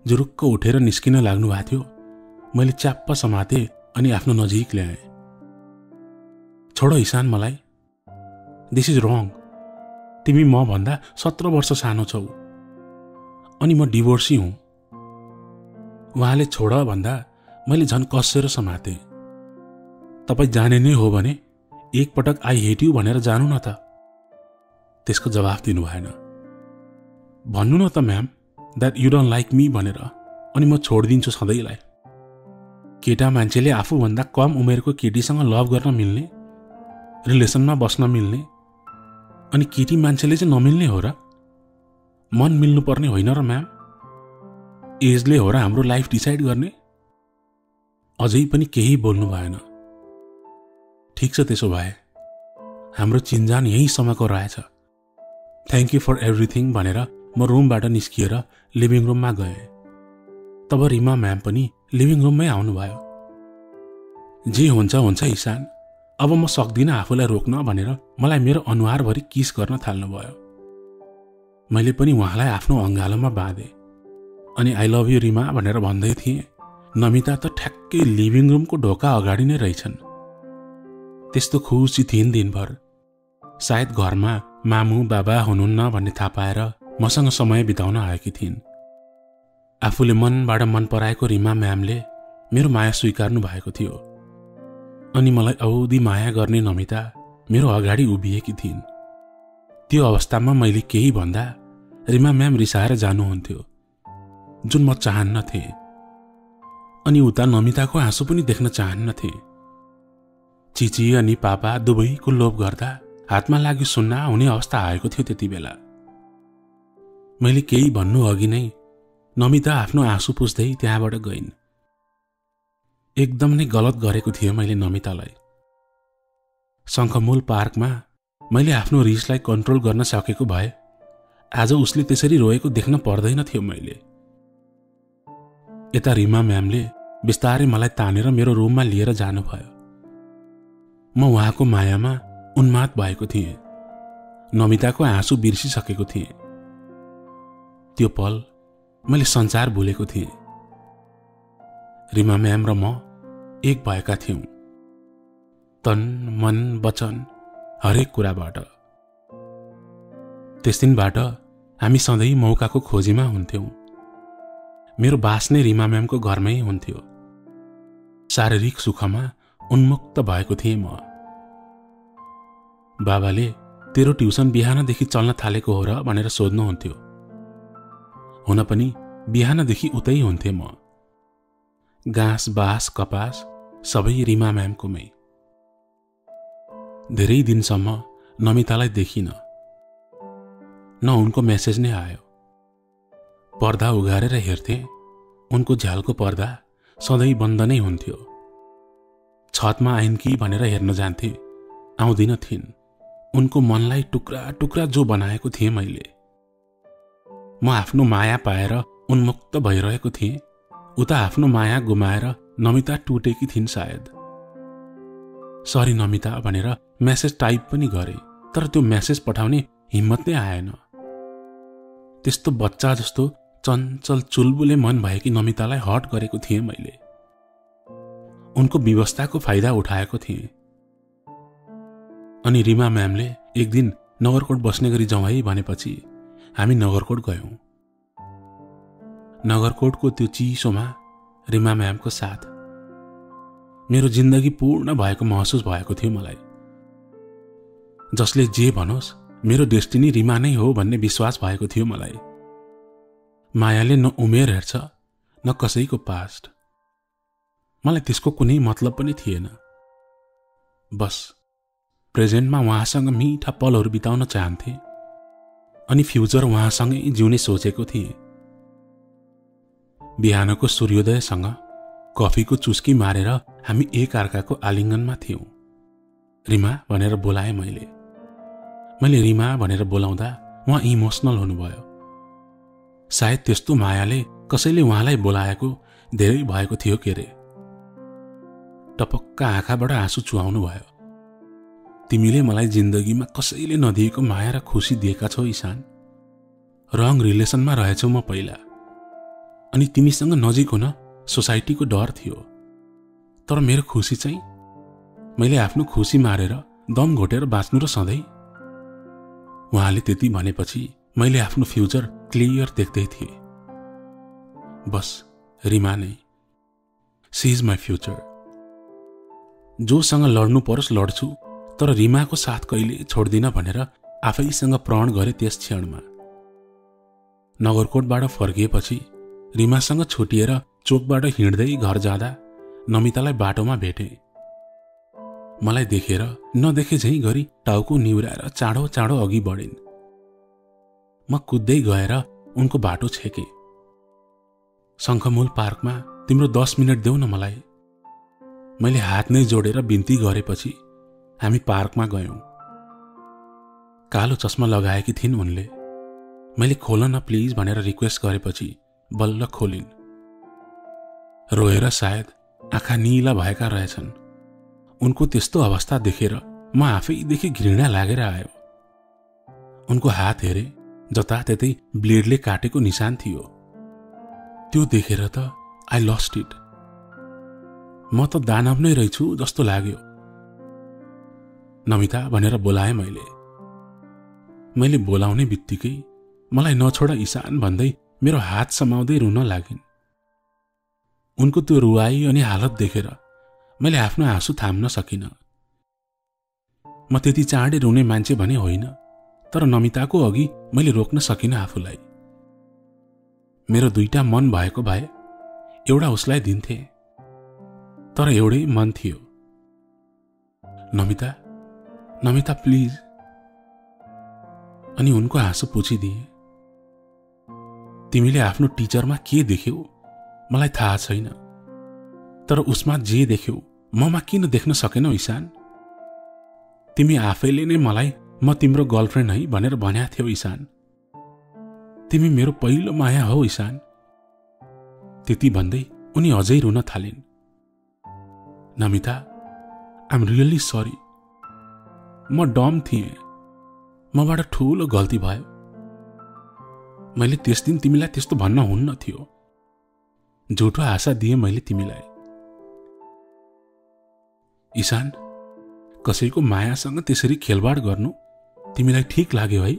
जुरुक्क उठेर निस्किन लाग्नु भएको थियो। मैले च्याप्प समातेँ अनि आफ्नो नजिक ल्याएँ। छोडो इसान मलाई। दिस इज रङ। तिमी म भन्दा 17 वर्ष सानो छौ अनि म डिभोर्सी हुँ। उहाँले छोड भन्दा मैले झन् कसेर समातेँ। तपाईँ जाने नै हो भने एकपटक आई हेट यु भनेर जानु न त। त्यसको जवाफ दिनु भएन। भन्नु न त ma'am that you don't like me भनेर, अनि म छोडिदिन्छु सधैँलाई। केटा मान्छेले आफूभन्दा कम उमेरको केटीसँग लभ गर्न मिल्ने, रिलेसनमा बस्न मिल्ने, अनि केटी मान्छेले चाहिँ नमिल्ने हो र? मन मिल्नुपर्ने होइन र म्याम? एजले हो र हाम्रो लाइफ डिसाइड गर्ने? अझै पनि केही बोल्नु भएन। ठिक छ, त्यसो भए हाम्रो चिन्जान यहीँसम्मको रहेछ। थ्याङ्क यू फर एभ्रिथिङ भनेर म रुमबाट निस्किएर लिभिङ रुममा गएँ। तब रिमा म्याम पनि लिभिङ रुममै आउनुभयो। जे हुन्छ हुन्छ इसान, अब म सक्दिनँ आफूलाई रोक्न भनेर मलाई मेरो अनुहारभरि किस गर्न थाल्नुभयो। मैले पनि उहाँलाई आफ्नो अङ्गालोमा बाँधेँ अनि आई लभ यु रिमा भनेर भन्दै थिएँ। नमिता त ठ्याक्कै लिभिङ रुमको ढोका अगाडि नै रहेछन्। त्यस्तो खुसी थिइन् दिनभर। सायद घरमा मामु बाबा हुनुहुन्न भन्ने थाहा पाएर मसँग समय बिताउन आएकी थिइन्। आफूले मनबाट मन पराएको रिमा म्यामले मेरो माया स्वीकार्नु भएको थियो। अनि मलाई औधी माया गर्ने नमिता मेरो अगाडि उभिएकी थिइन्। त्यो अवस्थामा मैले केही भन्दा रिमा म्याम रिसाएर जानुहुन्थ्यो, जुन म चाहन्न थिएँ। अनि उता नमिताको आँसु पनि देख्न चाहन्न थिएँ। चिची अनि पापा दुवैको लोभ गर्दा हातमा लाग्यो सुन्ना हुने अवस्था आएको थियो त्यति बेला। मैले केही भन्नु अघि नै नमिता आफ्नो आँसु पुस्दै त्यहाँबाट गइन्। एकदम नै गलत गरेको थिएँ मैले नमितालाई। शङ्खमूल पार्कमा मैले आफ्नो रिसलाई कन्ट्रोल गर्न सकेको भए आज उसले त्यसरी रोएको देख्न पर्दैन थियो मैले। यता रिमा म्यामले बिस्तारै मलाई तानेर मेरो रुममा लिएर जानुभयो। म उहाँको मायामा उन्माद भएको थिएँ। नमिताको आँसु बिर्सिसकेको थिएँ। त्यो पल मैले संसार भुलेको थिएँ। रिमा म्याम र म एक भएका थियौँ, तन मन वचन हरेक कुराबाट। त्यस दिनबाट हामी सधैँ मौकाको खोजीमा हुन्थ्यौँ। मेरो बास नै रिमा म्यामको घरमै हुन्थ्यो। शारीरिक सुखमा उन्मुक्त भएको थिएँ म। बाबाले तेरो ट्युसन बिहानदेखि चल्न थालेको हो र भनेर सोध्नुहुन्थ्यो। हुन पनि बिहानदेखि उतै हुन्थे म। घाँस बाँस कपास सबै रिमा म्यामकोमै। धेरै दिनसम्म नमितालाई देखिन, न उनको मेसेज नै आयो। पर्दा उघारेर हेर्थे, उनको झ्यालको पर्दा सधैँ बन्द नै हुन्थ्यो। छतमा आइन् कि भनेर हेर्न जान्थे, आउँदिन थिइन्। उनको मनलाई टुक्रा टुक्रा जो बनाएको थिएँ मैले। म आफ्नो माया पाएर उन्मुक्त भइरहेको थिएँ, उता आफ्नो माया गुमाएर नमिता टुटेकी थिइन् सायद। सरी नमिता भनेर मेसेज टाइप पनि गरे, तर त्यो मेसेज पठाउने हिम्मत नै आएन। त्यस्तो बच्चा जस्तो चञ्चल चुलबुले मन भएकी नमितालाई हट गरेको थिएँ मैले। उनको व्यवस्थाको फाइदा उठाएको थिएँ। अनि रिमा म्यामले एक दिन नगरकोट बस्ने गरी जाउँ है भनेपछि हामी नगरकोट गयौँ। नगरकोटको त्यो चिसोमा रिमा म्यामको साथ मेरो जिन्दगी पूर्ण भएको महसुस भएको थियो मलाई। जसले जे भनोस् मेरो डेस्टिनी रिमा नै हो भन्ने विश्वास भएको थियो मलाई। मायाले न उमेर हेर्छ न कसैको पास्ट। मलाई त्यसको कुनै मतलब पनि थिएन। बस प्रेजेन्टमा उहाँसँग मिठा पलहरू बिताउन चाहन्थे अनि फ्युचर उहाँसँगै जिउने सोचेको थिएँ। बिहानको सूर्योदयसँग कफीको चुस्की मारेर हामी एक अर्काको आलिङ्गनमा थियौँ। रिमा भनेर बोलाएँ मैले रिमा भनेर बोलाउँदा उहाँ इमोसनल हुनुभयो। सायद त्यस्तो मायाले कसैले उहाँलाई बोलाएको धेरै भएको थियो के रे। टपक्क आँखाबाट आँसु चुहाउनु भयो। तिमीले मलाई जिन्दगीमा कसैले नदिएको माया र खुसी दिएका छौ ईशान। रङ रिलेसनमा रहेछौ म पहिला, अनि तिमीसँग नजिक हुन सोसाइटीको डर थियो। तर मेरो खुसी चाहिँ मैले आफ्नो खुसी मारेर दम घोटेर बाँच्नु र सधैँ। उहाँले त्यति भनेपछि मैले आफ्नो फ्युचर क्लियर देख्दै थिएँ। बस रिमा नै, सी इज माई फ्युचर। जोसँग लड्नु परोस् लड्छु, तर रिमाको साथ कहिले छोड्दिन भनेर आफैसँग प्रण गरे त्यस क्षणमा। नगरकोटबाट फर्किएपछि रिमासँग छुटिएर चोकबाट हिँड्दै घर जाँदा नमितालाई बाटोमा भेटे। मलाई देखेर नदेखे झैं गरी टाउको निहुराएर चाँडो चाँडो अघि बढिन्। म कुद्दै गएर उनको बाटो छेके। शङ्खमूल पार्कमा तिम्रो 10 मिनट देऊ न मलाई। मैले हात नै जोडेर बिन्ती गरेपछि हामी पार्कमा गयौं। कालो चस्मा लगाएकी थिइन् उनले। मैले खोल न प्लिज भनेर रिक्वेस्ट गरेपछि बल्ल खोलिन्। रोएर सायद आँखा नीला भएका रहेछन्। उनको त्यस्तो अवस्था देखेर म आफैदेखि घृणा लागेर आयो। उनको हात हेरे, जताततै ब्लेडले काटेको निशान थियो। त्यो देखेर त आई लस्ट इट। म त दानव नै रहेछु जस्तो लाग्यो। नमिता भनेर बोलाएँ मैले बोलाउने बित्तिकै मलाई नछोड ईशान भन्दै मेरो हात समाउँदै रुन लागिन्। उनको त्यो रुवाई अनि हालत देखेर मैले आफ्नो आँसु थाम्न सकिन। म त्यति चाँडै रुने मान्छे भने होइन, तर नमिताको अघि मैले रोक्न सकिन आफूलाई। मेरो दुईटा मन भएको भए एउटा उसलाई दिन्थे, तर एउटै मन थियो। नमिता नमिता प्लिज। अनि उनको आँसु पुछिदिए। तिमीले आफ्नो टिचरमा के देख्यौ मलाई थाहा छैन, तर उसमा जे देख्यौ ममा किन देख्न सकेनौ ईशान? तिमी आफैले नै मलाई म तिम्रो गर्लफ्रेन्ड है भनेर भन्या थियौ ईशान। तिमी मेरो पहिलो माया हौ ईशान। त्यति भन्दै उनी अझै रुन थालिन्। Namita, I am really sorry. म डम थिएँ। मबाट ठूलो गल्ती भयो। मैले त्यस दिन तिमीलाई त्यस्तो भन्न हुन्न थियो। झुटो आशा दिएँ मैले तिमीलाई। ईशान, कसैको मायासँग त्यसरी खेलवाड गर्नु तिमीलाई ठीक लाग्यो है?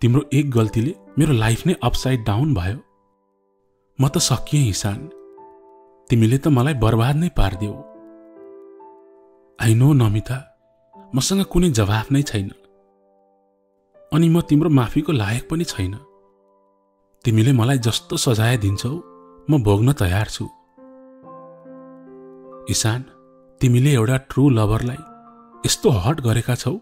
तिम्रो एक गल्तीले मेरो लाइफ नै अपसाइड डाउन भयो। म त सकिएँ ईशान। तिमीले त मलाई बर्बाद नै पार्दियौ। आई नो नमिता, मसँग कुनै जवाफ नै छैन, अनि म तिम्रो माफीको लायक पनि छैन। तिमीले मलाई जस्तो सजाय दिन्छौ म भोग्न तयार छु। ईशान, तिमीले एउटा ट्रू लभरलाई यस्तो हट गरेका छौ।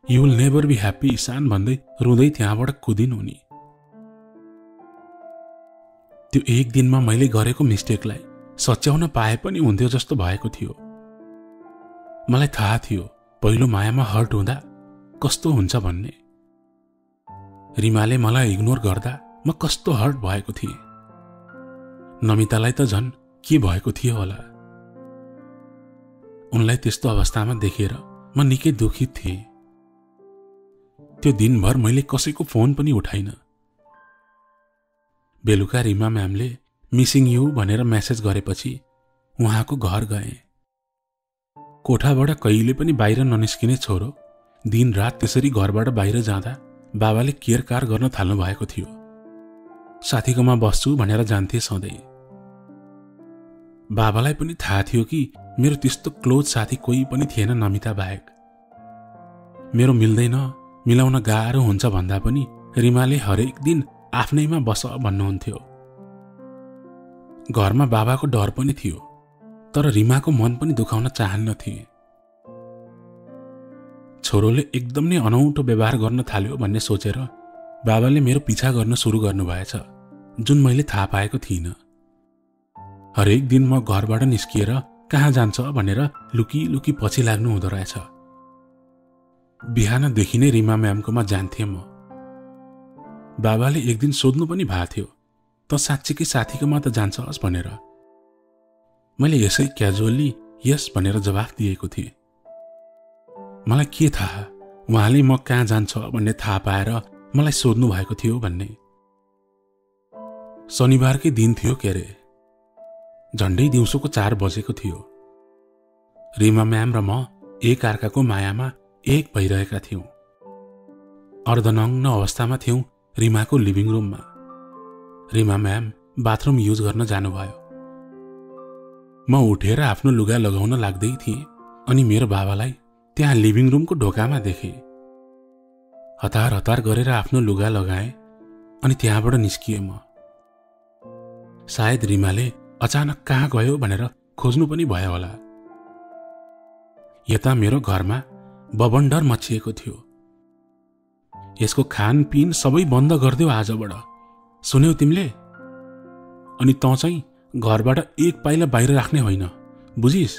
You will never be happy Ishan भन्दै रुँदै त्यहाँबाट कुदिन् उनी। त्यो एक दिनमा मैले गरेको मिस्टेकलाई सच्याउन पाए पनि हुन्थ्यो जस्तो भएको थियो। मलाई थाहा थियो पहिलो मायामा हर्ट हुँदा कस्तो हुन्छ भन्ने। रिमाले मलाई इग्नोर गर्दा म कस्तो हर्ट भएको थिएँ। नमितालाई त झन् के भएको थियो होला। उनलाई त्यस्तो अवस्थामा देखेर म निकै दुखित थिएँ। त्यो दिनभर मैले कसैको फोन पनि उठाइन। बेलुका रिमा म्यामले मिसिङ यु भनेर मेसेज गरेपछि उहाँको घर गए। कोठाबाट कहिले पनि बाहिर ननिस्किने छोरो दिनरात त्यसरी घरबाट बाहिर जाँदा बाबाले केयरकार गर्न थाल्नु भएको थियो। साथीकोमा बस्छु भनेर जान्थे सधैँ। बाबालाई पनि थाहा थियो कि मेरो त्यस्तो क्लोज साथी कोही पनि थिएन नमिता बाहेक। मेरो मिल्दैन, मिलाउन गाह्रो हुन्छ भन्दा पनि रिमाले हरेक दिन आफ्नैमा बस भन्नुहुन्थ्यो। घरमा बाबाको डर पनि थियो, तर रिमाको मन पनि दुखाउन चाहन्न थिए। छोरोले एकदम नै अनौठो व्यवहार गर्न थाल्यो भन्ने सोचेर बाबाले मेरो पिछा गर्न सुरु गर्नुभएछ, जुन मैले थाहा पाएको थिइनँ। हरेक दिन म घरबाट निस्किएर कहाँ जान्छ भनेर लुकी लुकी पछि लाग्नु हुँदो रहेछ। बिहानदेखि नै रिमा म्यामकोमा जान्थेँ म। बाबाले एक दिन सोध्नु पनि भएको थियो, त साँच्चीकै साथीकोमा त जान्छस् भनेर। मैले यसै क्याजुअली यस भनेर जवाफ दिएको थिएँ। मलाई के थाहा उहाँले म कहाँ जान्छ भन्ने थाहा पाएर मलाई सोध्नु भएको थियो भन्ने। शनिबारकै दिन थियो के अरे। झन्डै दिउँसोको 4 बजेको थियो। रिमा म्याम र म एक अर्काको मायामा एक भइरहेका थियौं। अर्धनग्न अवस्थामा थियौं रिमाको लिभिङ रुममा। रिमा म्याम बाथरुम युज गर्न जानुभयो। म उठेर आफ्नो लुगा लगाउन लाग्दै थिएँ अनि मेरो बाबालाई त्यहाँ लिभिङ रुमको ढोकामा देखेँ। हतार हतार गरेर आफ्नो लुगा लगाएँ अनि त्यहाँबाट निस्किएँ म। सायद रिमाले अचानक कहाँ गयो भनेर खोज्नु पनि भयो होला। यता मेरो घरमा बबन्डर मचिएको थियो। यसको खानपिन सबै बन्द गरिदेऊ आजबाट, सुन्यौ तिमीले? अनि तँ चाहिँ घरबाट एक पाइला बाहिर राख्ने होइन, बुझिस्?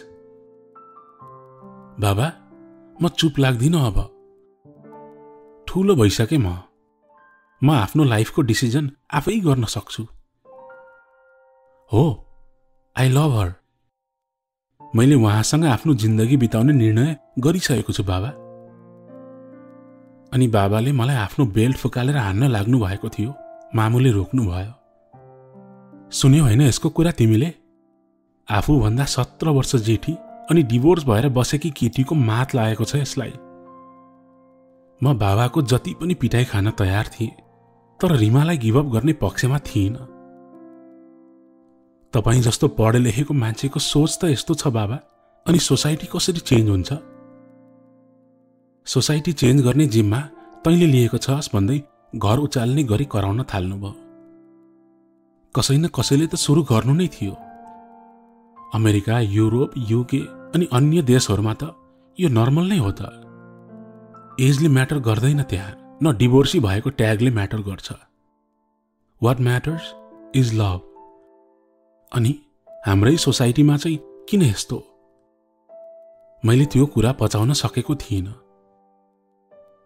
बाबा, म चुप लाग्दिनँ अब। ठुलो भइसकेँ म आफ्नो लाइफको डिसिजन आफै गर्न सक्छु। हो, आई लभ हर। मैले उहाँसँग आफ्नो जिन्दगी बिताउने निर्णय गरिसकेको छु बाबा। अनि बाबाले मलाई आफ्नो बेल्ट फुकालेर हान्न लाग्नु भएको थियो। मामुले रोक्नु भयो। सुन्यौ होइन यसको कुरा तिमीले? आफूभन्दा 17 वर्ष जेठी अनि डिभोर्स भएर बसेकी केटीको मात लागेको छ यसलाई। म बाबाको जति पनि पिटाइ खान तयार थिएँ, तर रिमालाई गिभअप गर्ने पक्षमा थिइनँ। तपाईँ जस्तो पढे लेखेको मान्छेको सोच त यस्तो छ बाबा, अनि सोसाइटी कसरी चेन्ज हुन्छ? सोसाइटी चेन्ज गर्ने जिम्मा तैँले लिएको छस् भन्दै घर उचाल्ने गरी कराउन थाल्नुभयो। कसै न कसैले त सुरु गर्नु नै थियो। अमेरिका, युरोप, युके अनि अन्य देशहरूमा त यो नर्मल नै हो त। एजले म्याटर गर्दैन त्यहाँ, न डिभोर्सी भएको ट्यागले म्याटर गर्छ। What matters is love. अनि हाम्रै सोसाइटीमा चाहिँ किन यस्तो? मैले त्यो कुरा पचाउन सकेको थिइनँ।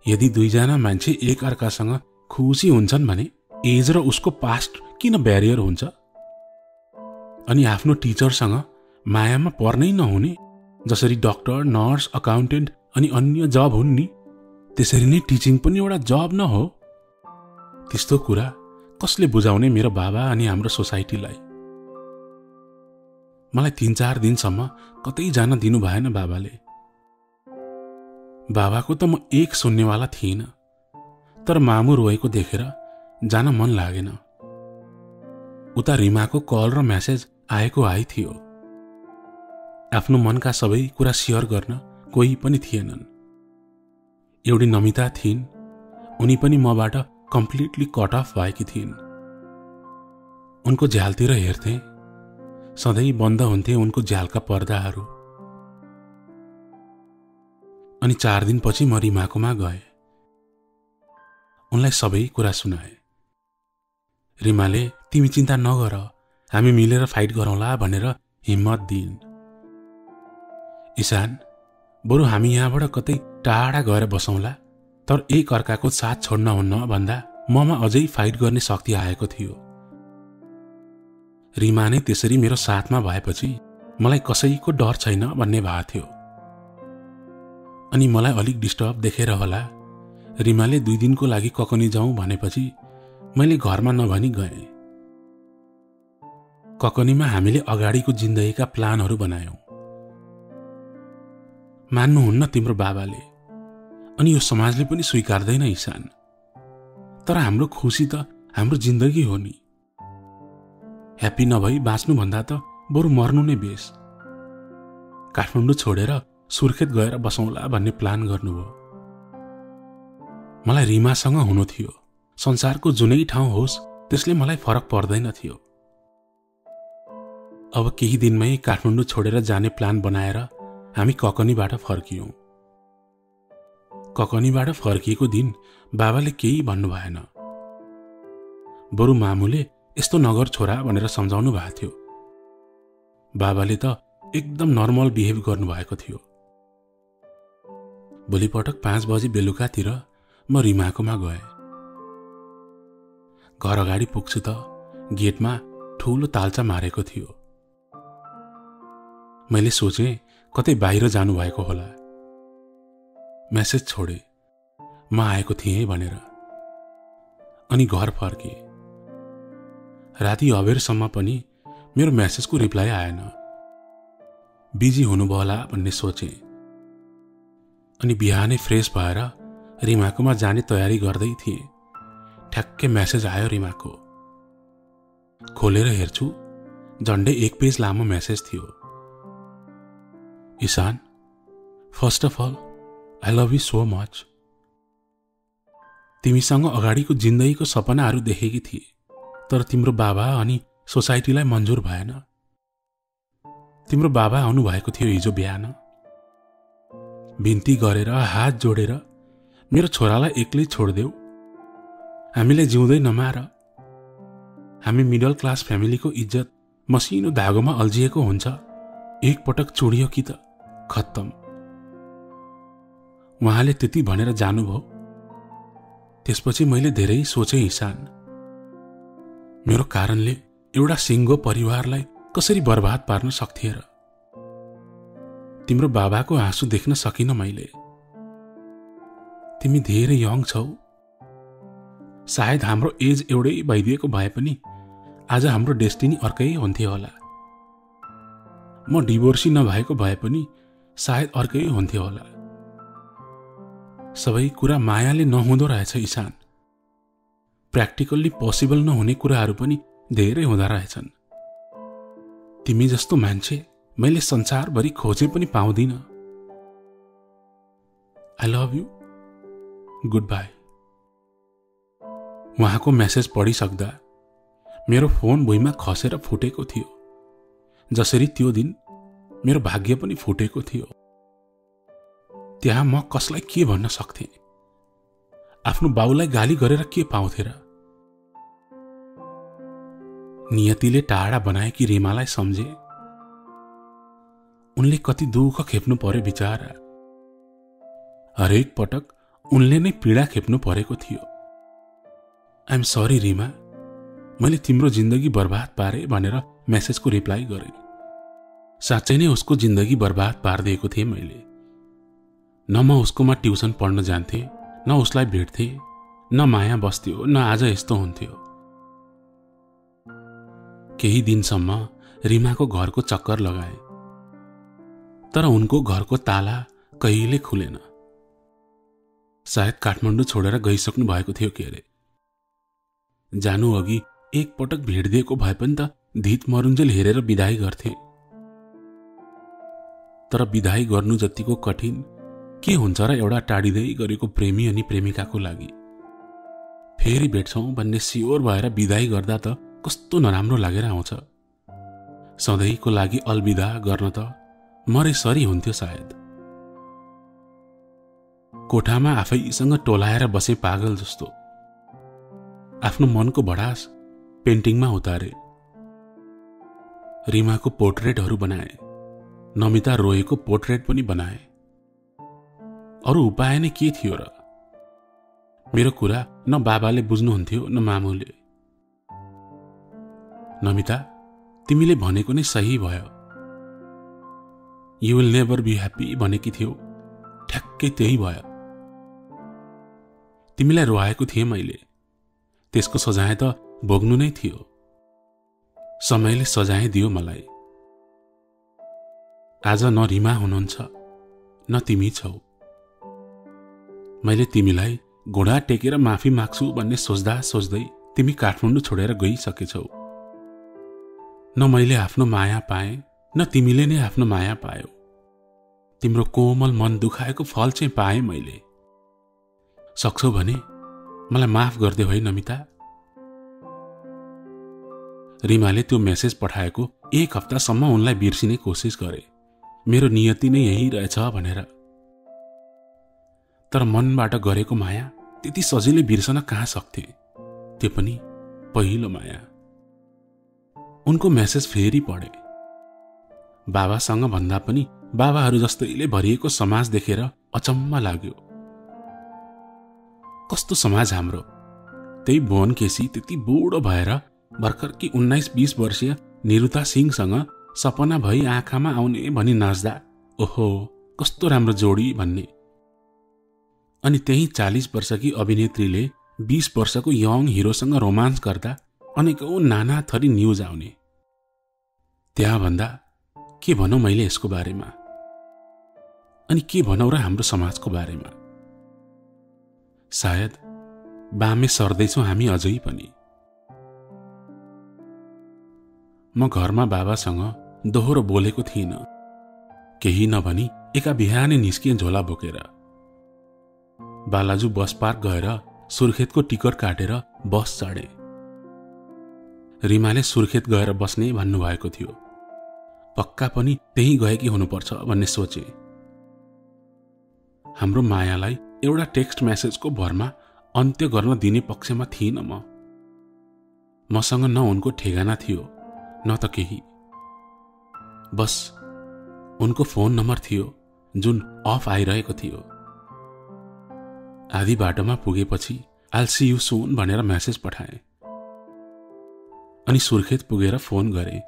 यदि दुईजना मान्छे एक अर्कासँग खुसी हुन्छन् भने एज र उसको पास्ट किन ब्यारियर हुन्छ? अनि आफ्नो टिचरसँग मायामा पर्नै नहुने, जसरी डक्टर, नर्स, अकाउन्टेन्ट अनि अन्य जब हुन् नि, त्यसरी नै टिचिङ पनि एउटा जब न हो? त्यस्तो कुरा कसले बुझाउने मेरो बाबा अनि हाम्रो सोसाइटीलाई? मलाई 3-4 दिनसम्म कतै जान दिनु भएन बाबाले। बाबाको त म एक सुन्नेवाला थिइनँ, तर मामु रोएको देखेर जान मन लागेन। उता रिमाको कल र मेसेज आएको थियो। आफ्नो मनका सबै कुरा सेयर गर्न कोही पनि थिएनन्। एउटी नमिता थिइन्, उनी पनि मबाट कम्प्लिटली कट अफ भएकी थिइन्। उनको झ्यालतिर हेर्थे, सधैँ बन्द हुन्थे उनको झ्यालका पर्दाहरू। अनि 4 दिनपछि म रिमाकोमा गए। उनलाई सबै कुरा सुनाए। रिमाले तिमी चिन्ता नगर, हामी मिलेर फाइट गरौँला भनेर हिम्मत दिइन्। ईशान, बरु हामी यहाँबाट कतै टाढा गएर बसौँला, तर एक अर्काको साथ छोड्न हुन्न भन्दा ममा अझै फाइट गर्ने शक्ति आएको थियो। रिमा नै त्यसरी मेरो साथमा भएपछि मलाई कसैको डर छैन भन्ने भएको थियो। अनि मलाई अलिक डिस्टर्ब देखेर होला रिमाले 2 दिनको लागि ककनी जाउँ भनेपछि मैले घरमा नभनी गएँ। ककनीमा हामीले अगाडिको जिन्दगीका प्लानहरू बनायौँ। मान्नुहुन्न तिम्रो बाबाले, अनि यो समाजले पनि स्वीकार्दैन ईशान। तर हाम्रो खुसी त हाम्रो जिन्दगी हो नि। ह्याप्पी नभई बाँच्नुभन्दा त बरु मर्नु नै बेस। काठमाडौँ छोडेर सुर्खेत गएर बसौँला भन्ने प्लान गर्नुभयो। मलाई रिमासँग हुनु थियो। संसारको जुनै ठाउँ होस् त्यसले मलाई फरक पर्दैन थियो। अब केही दिनमै काठमाडौँ छोडेर जाने प्लान बनाएर हामी ककनीबाट फर्कियौँ। ककनीबाट फर्किएको दिन बाबाले केही भन्नु भएन। बरु मामुले यस्तो नगर छोरा भनेर सम्झाउनु भएको थियो। बाबाले त एकदम नर्मल बिहेभ गर्नुभएको थियो। भोलिपटक 5 बजे बेलुकातिर म रिमाकोमा गएँ। घर अगाडि पुग्छु त गेटमा ठुलो तालचा मारेको थियो। मैले सोचेँ कतै बाहिर जानुभएको होला। मेसेज छोडे म आएको थिएँ भनेर, अनि घर फर्के। राति अबेरसम्म पनि मेरो मेसेजको रिप्लाई आएन। बिजी हुनुभयो होला भन्ने सोचे। अनि बिहानै फ्रेस भएर रिमाकोमा जाने तयारी गर्दै थिएँ। ठ्याक्कै मेसेज आयो रिमाको। खोलेर हेर्छु, झन्डै 1 पेज लामो मेसेज थियो। Ishan, first of all I love you so much. तिमीसँग अगाडिको जिन्दगीको सपनाहरू देखेकी थिए, तर तिम्रो बाबा अनि सोसाइटीलाई मन्जुर भएन। तिम्रो बाबा आउनु भएको थियो हिजो बिहान। बिन्ती गरेर हात जोडेर मेरो छोरालाई एक्लै छोडिदेऊ, हामीलाई जिउँदै नमार। हामी मिडल क्लास फ्यामिलीको इज्जत मसिनो धागोमा अल्झिएको हुन्छ। एक पटक चुडियो कि त खत्तम। उहाँले त्यति भनेर जानुभयो। त्यसपछि मैले धेरै सोचेँ ईशान, मेरो कारणले एउटा सिङ्गो परिवारलाई कसरी बर्बाद पार्न सक्थे र। तिम्रो बाबाको आँसु देख्न सकिन मैले। तिमी धेरै यङ छौ। सायद हाम्रो एज एउटै भइदिएको भए पनि आज हाम्रो डेस्टिनी अर्कै हुन्थ्यो होला। म डिभोर्सी नभएको भए पनि सायद अर्कै हुन्थ्यो होला। सबै कुरा मायाले नहुँदो रहेछ ईशान। प्र्याक्टिकल्ली पोसिबल नहुने कुराहरू पनि धेरै हुँदा रहेछन्। तिमी जस्तो मान्छे मैले संसारभरि खोजे पनि पाउँदिन। I love you, goodbye. उहाँको मेसेज पढिसक्दा मेरो फोन भुइँमा खसेर फुटेको थियो। जसरी त्यो दिन मेरो भाग्य पनि फुटेको थियो। त्यहाँ म कसलाई के भन्न सक्थेँ? आफ्नो बाउलाई गाली गरेर के पाउँथे र? नियतिले टाढा बनाएकी रिमालाई सम्झे। उनले कति दुःख खेप्नु पर्यो बिचारा। हरेक पटक उनले नै पीडा खेप्नु परेको थियो। आई एम सरी रिमा, मैले तिम्रो जिन्दगी बर्बाद पारे भनेर मेसेजको रिप्लाई गरेँ। साँच्चै नै उसको जिन्दगी बर्बाद पारिदिएको थिएँ मैले। न म उसकोमा ट्युसन पढ्न जान्थेँ, न उसलाई भेट्थेँ, न माया बस्थ्यो, न आज यस्तो हुन्थ्यो। केही दिनसम्म रिमाको घरको चक्कर लगाए, तर उनको घरको ताला कहिले खुलेन। सायद काठमाडौँ छोडेर गइसक्नु भएको थियो के अरे। जानु अघि एक पटक भेटिदिएको भए पनि त धित मरुन्जेल हेरेर बिदाई गर्थे। तर बिदाई गर्नु जतिको कठिन के हुन्छ र एउटा टाढिँदै गरेको प्रेमी अनि प्रेमिकाको लागि। फेरि भेट्छौँ भन्ने सियोर भएर बिदाई गर्दा त कस्तो नराम्रो लागेर आउँछ। सधैँको लागि अलविदा गर्न त मरेसरी हुन्थ्यो सायद। कोठामा आफैसँग टोलाएर बसे पागल जस्तो। आफ्नो मनको भडास पेन्टिङमा उतारे। रिमाको पोर्ट्रेटहरू बनाए, नमिता रोएको पोर्ट्रेट पनि बनाए। अरू उपाय नै के थियो र? मेरो कुरा न बाबाले बुझ्नुहुन्थ्यो न मामुले। नमिता, तिमीले भनेको नै सही भयो। You will never be happy भनेकी थियौ, ठ्याक्कै त्यही भयो। तिमीलाई रुवाएको थिएँ मैले, त्यसको सजाय त भोग्नु नै थियो। समयले सजाय दियो मलाई। आज न रिमा हुनुहुन्छ न तिमी छौ। मैले तिमीलाई घोडा टेकेर माफी माग्छु भन्ने सोच्दा सोच्दै तिमी काठमाडौँ छोडेर गइसकेछौ। न मैले आफ्नो माया पाएँ न तिमीले नै आफ्नो माया पायौ। तिम्रो कोमल मन दुखाएको फल चाहिँ पाएँ मैले। सक्छौ भने मलाई माफ गर्दै है नमिता। रिमाले त्यो मेसेज पठाएको 1 हप्तासम्म उनलाई बिर्सिने कोसिस गरे, मेरो नियति नै यही रहेछ भनेर। तर मनबाट गरेको माया त्यति सजिलै बिर्सन कहाँ सक्थे, त्यो पनि पहिलो माया। उनको मेसेज फेरि पढे। बाबासँग भन्दा पनि बाबाहरू जस्तैले भरिएको समाज देखेर अचम्म लाग्यो। कस्तो समाज हाम्रो! त्यही भुवन केसी त्यति बुढो भएर भर्खर कि 19-20 वर्षीय निरुता सिंहसँग सपना भई आँखामा आउने भनी नाच्दा ओहो कस्तो राम्रो जोडी भन्ने। अनि त्यही 40 वर्षकी अभिनेत्रीले 20 वर्षको यङ हिरोसँग रोमान्स गर्दा अनेकौं नाना थरी न्युज आउने। त्यहाँ भन्दा के भनौं मैले यसको बारेमा, अनि के भनौं र हाम्रो समाजको बारेमा। सायद बामे सर्दैछौं हामी अझै पनि। म घरमा बाबासँग दोहोरो बोलेको थिइन, केही नभनी एका बिहानै निस्किए झोला बोकेर। बालाजु बस पार्क गएर सुर्खेतको टिकट काटेर बस चढे। रिमाले सुर्खेत गएर बस्ने भन्नुभएको थियो, पक्का पनि त्यही गएकी हुनुपर्छ भन्ने सोचे। हाम्रो मायालाई एउटा टेक्स्ट मेसेजको भरमा अन्त्य गर्न दिने पक्षमा थिइन म। मसँग न उनको ठेगाना थियो न त केही, बस उनको फोन नम्बर थियो जुन अफ आइरहेको थियो। आधी बाटोमा पुगेपछि आइल सी यु सुन भनेर मेसेज पठाए। अनि सुर्खेत पुगेर फोन गरे।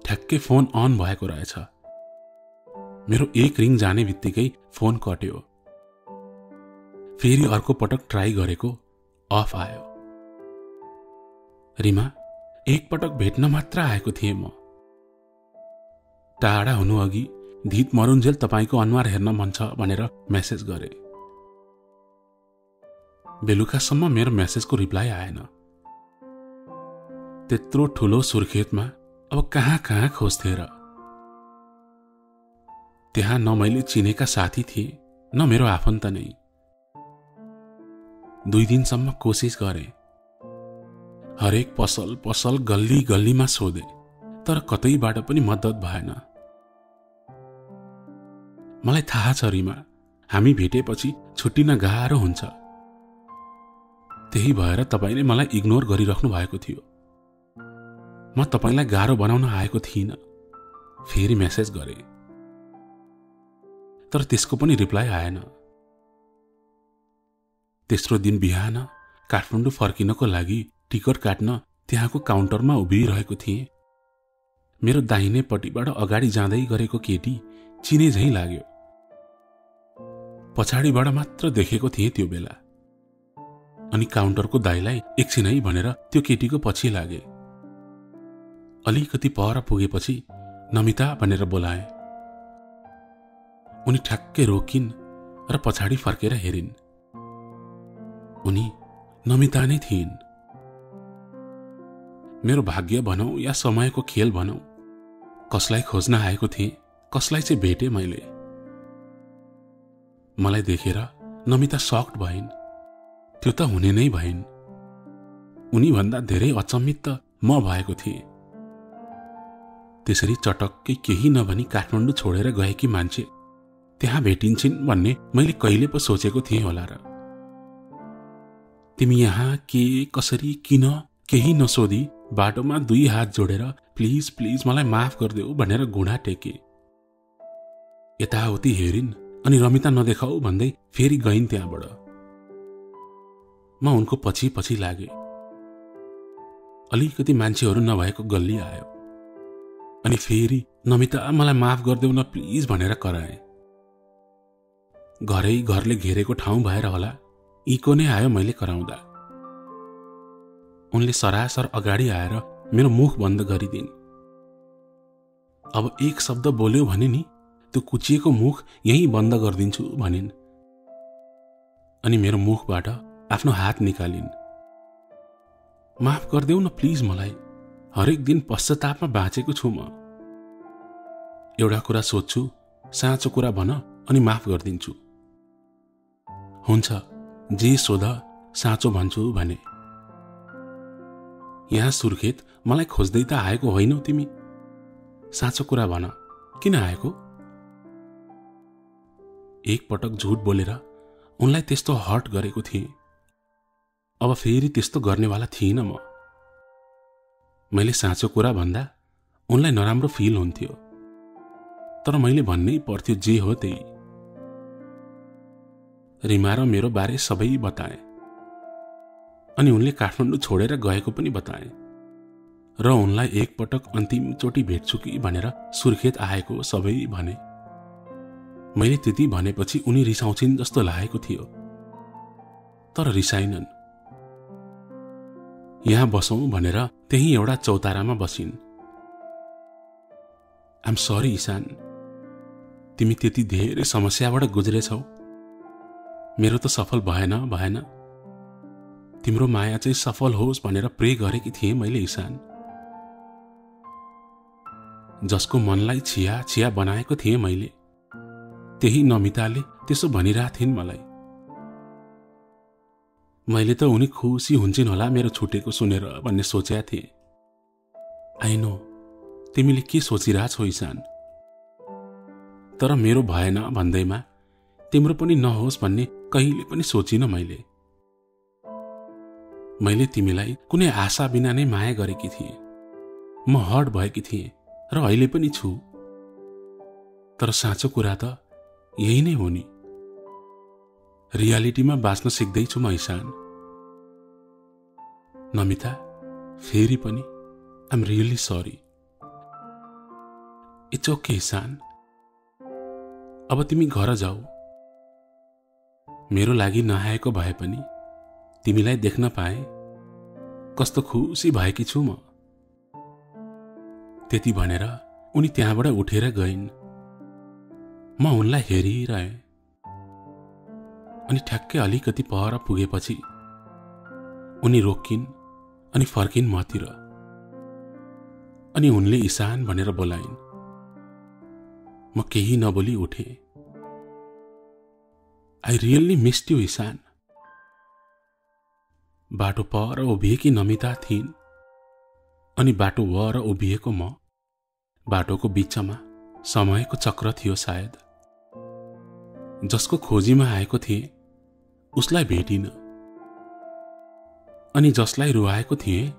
ठ्याक्कै फोन अन भएको रहेछ। मेरो 1 रिङ जाने बित्तिकै फोन कट्यो। फेरि अर्को पटक ट्राई गरेको अफ आयो। रिमा, 1 पटक भेट्न मात्र आएको थिएँ म। टाढा हुनु अघि धित मरुन्जेल तपाईको अनुहार हेर्न मन छ भनेर मेसेज गरे। बेलुकासम्म मेरो मेसेजको रिप्लाई आएन। त्यत्रो ठुलो सुर्खेतमा अब कहाँ कहाँ खोज्थे र? त्यहाँ न मैले चिनेका साथी थिए न मेरो आफन्त नै। 2 दिनसम्म कोसिस गरे। हरेक पसल पसल गल्ली गल्लीमा सोधे, तर कतैबाट पनि मद्दत भएन। मलाई थाहा छ रिमा, हामी भेटेपछि छुट्टिन गाह्रो हुन्छ। त्यही भएर तपाईले मलाई इग्नोर गरिराख्नु भएको थियो। म तपाईलाई गाह्रो बनाउन आएको थिइन। फेरि मेसेज गरे, तर त्यसको पनि रिप्लाई आएन। तेस्रो दिन बिहान काठमाडौँ फर्किनको लागि टिकट काट्न त्यहाँको काउन्टरमा उभिरहेको थिएँ। मेरो दाहिनेपट्टिबाट अगाडि जाँदै गरेको केटी चिने झैं लाग्यो। पछाडिबाट मात्र देखेको थिएँ त्यो बेला। अनि काउन्टरको दाइलाई एकछिन है भनेर त्यो केटीको पछि लागे। अलिकति पर पुगेपछि नमिता भनेर बोलाए। उनी ठ्याक्कै रोकिन् र पछाडि फर्केर हेरिन्। उनी नमिता नै थिइन्। मेरो भाग्य भनौं या समयको खेल भनौं, कसलाई खोज्न आएको थिएँ कसलाई चाहिँ भेटे मैले। मलाई देखेर नमिता सक्ड भइन्। त्यो त हुने नै भइन्। उनी भन्दा धेरै अचम्मित त म भएको थिएँ। त्यसरी चटक्कै केही नभनी काठमाडौँ छोडेर गएकी मान्छे त्यहाँ भेटिन्छन् भन्ने मैले कहिले पो सोचेको थिएँ होला र? तिमी यहाँ के कसरी किन केही नसोधी बाटोमा 2 हात जोडेर प्लिज प्लिज मलाई माफ गरिदेऊ भनेर घुँडा टेके। यताउति हेरिन् अनि रमिता नदेखाऊ भन्दै फेरि गइन् त्यहाँबाट। म उनको पछि पछि लागे। अलिकति मान्छेहरू नभएको गल्ली आयो अनि फेरि नमिता मलाई माफ गरिदेऊ न प्लिज भनेर कराए। घरले घेरेको ठाउँ भएर होला इको नै आयो मैले कराउँदा। उनले सरासर अगाडि आएर मेरो मुख बन्द गरिदिन्। अब एक शब्द बोल्यो भने नि त्यो कुचिएको मुख यही बन्द गरिदिन्छु भनिन् अनि मेरो मुखबाट आफ्नो हात निकालिन्। माफ गरिदेऊ न प्लिज मलाई, हरेक दिन पश्चातापमा बाँचेको छु म। एउटा कुरा सोध्छु, साँचो कुरा भन अनि माफ गरिदिन्छु। हुन्छ, जे सोध साँचो भन्छु भने। यहाँ सुर्खेत मलाई खोज्दै त आएको होइनौ तिमी, साँचो कुरा भन, किन आएको? एक पटक झुट बोलेर उनलाई त्यस्तो हर्ट गरेको थिएँ। अब फेरि त्यस्तो गर्नेवाला थिइनँ म। मैले साँचो कुरा भन्दा उनलाई नराम्रो फिल हुन्थ्यो, तर मैले भन्नै पर्थ्यो जे हो त्यही। रिमा र मेरो बारे सबै बताए अनि उनले काठमाडौँ छोडेर गएको पनि बताए र उनलाई एक पटक अन्तिमचोटि भेट्छु कि भनेर सुर्खेत आएको सबै भने। मैले त्यति भनेपछि उनी रिसाउँछिन् जस्तो लागेको थियो, तर रिसाइनन्। यहाँ बसौं भनेर त्यही एउटा चौतारामा बसिन्। आइम सरी ईशान, तिमी त्यति धेरै समस्याबाट गुज्रेछौ। मेरो त सफल भएन। तिम्रो माया चाहिँ सफल होस् भनेर प्रे गरेकी थिएँ मैले ईशान। जसको मनलाई छिया छिया बनाएको थिएँ मैले, त्यही नमिताले त्यसो भनिरहेको थिइन् मलाई। मैले त उनी खुसी हुन्छन् होला मेरो छुटेको सुनेर भन्ने सोचेका थिएँ। आइनो तिमीले के सोचिरहेछौ ईशान, तर मेरो भएन भन्दैमा तिम्रो पनि नहोस् भन्ने कहिले पनि सोचिन मैले। मैले तिमीलाई कुनै आशा बिना नै माया गरेकी थिएँ। म हर्ट भएकी थिएँ र अहिले पनि छु, तर साँचो कुरा त यही नै हो नि। रियालिटीमा बाँच्न सिक्दैछु म ईशान। नमिता, फेरि पनि I'm really sorry. It's okay Ishan, अब तिमी घर जाऊ। मेरो लागि नआएको भए पनि तिमीलाई देख्न पाए कस्तो खुसी भएकी छु म। त्यति भनेर उनी त्यहाँबाट उठेर गइन्। म उनलाई हेरिरहेँ अनि ठ्याक्कै अलिकति पर पुगेपछि उनी रोकिन् अनि फर्किन् मतिर। अनि उनले ईशान भनेर बोलाइन्। म केही नबोली उठे। I really missed you Ishan. बाटो पर उभिएकी नमिता थिइन् अनि बाटो वर उभिएको म। बाटोको बिचमा समयको चक्र थियो सायद। जसको खोजीमा आएको थिएँ उसलाई भेटिन, अनि जसलाई रुवाएको थिएँ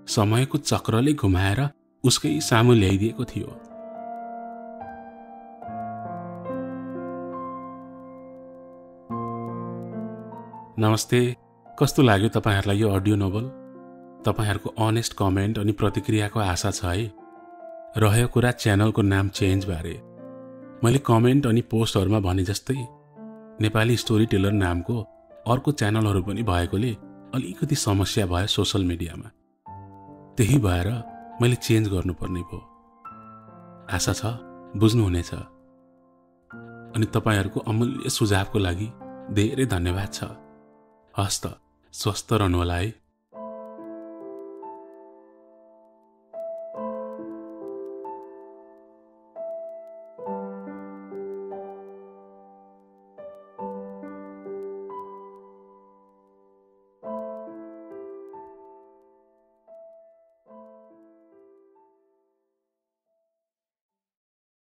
समयको चक्रले घुमाएर उसकै सामु ल्याइदिएको थियो। नमस्ते, कस्तो लाग्यो तपाईहरुलाई यो अडियो नोभल? तपाईहरुको अनेस्ट कमेन्ट अनि प्रतिक्रियाको आशा छ है। रह्यो कुरा च्यानलको नाम चेन्ज बारे। मैले कमेन्ट अनि पोस्टहरुमा भने जस्तै नेपाली स्टोरी टेलर नामको अर्को च्यानलहरु पनि भएकोले अलिकति समस्या भयो सोशल मिडियामा। त्यही भएर मैले चेन्ज गर्नुपर्ने भयो। आशा छ बुझ्नुहुनेछ। अनि तपाईहरुको अमूल्य सुझावको लागि धेरै धन्यवाद छ। हस्त स्वस्थ रहनुहोला है।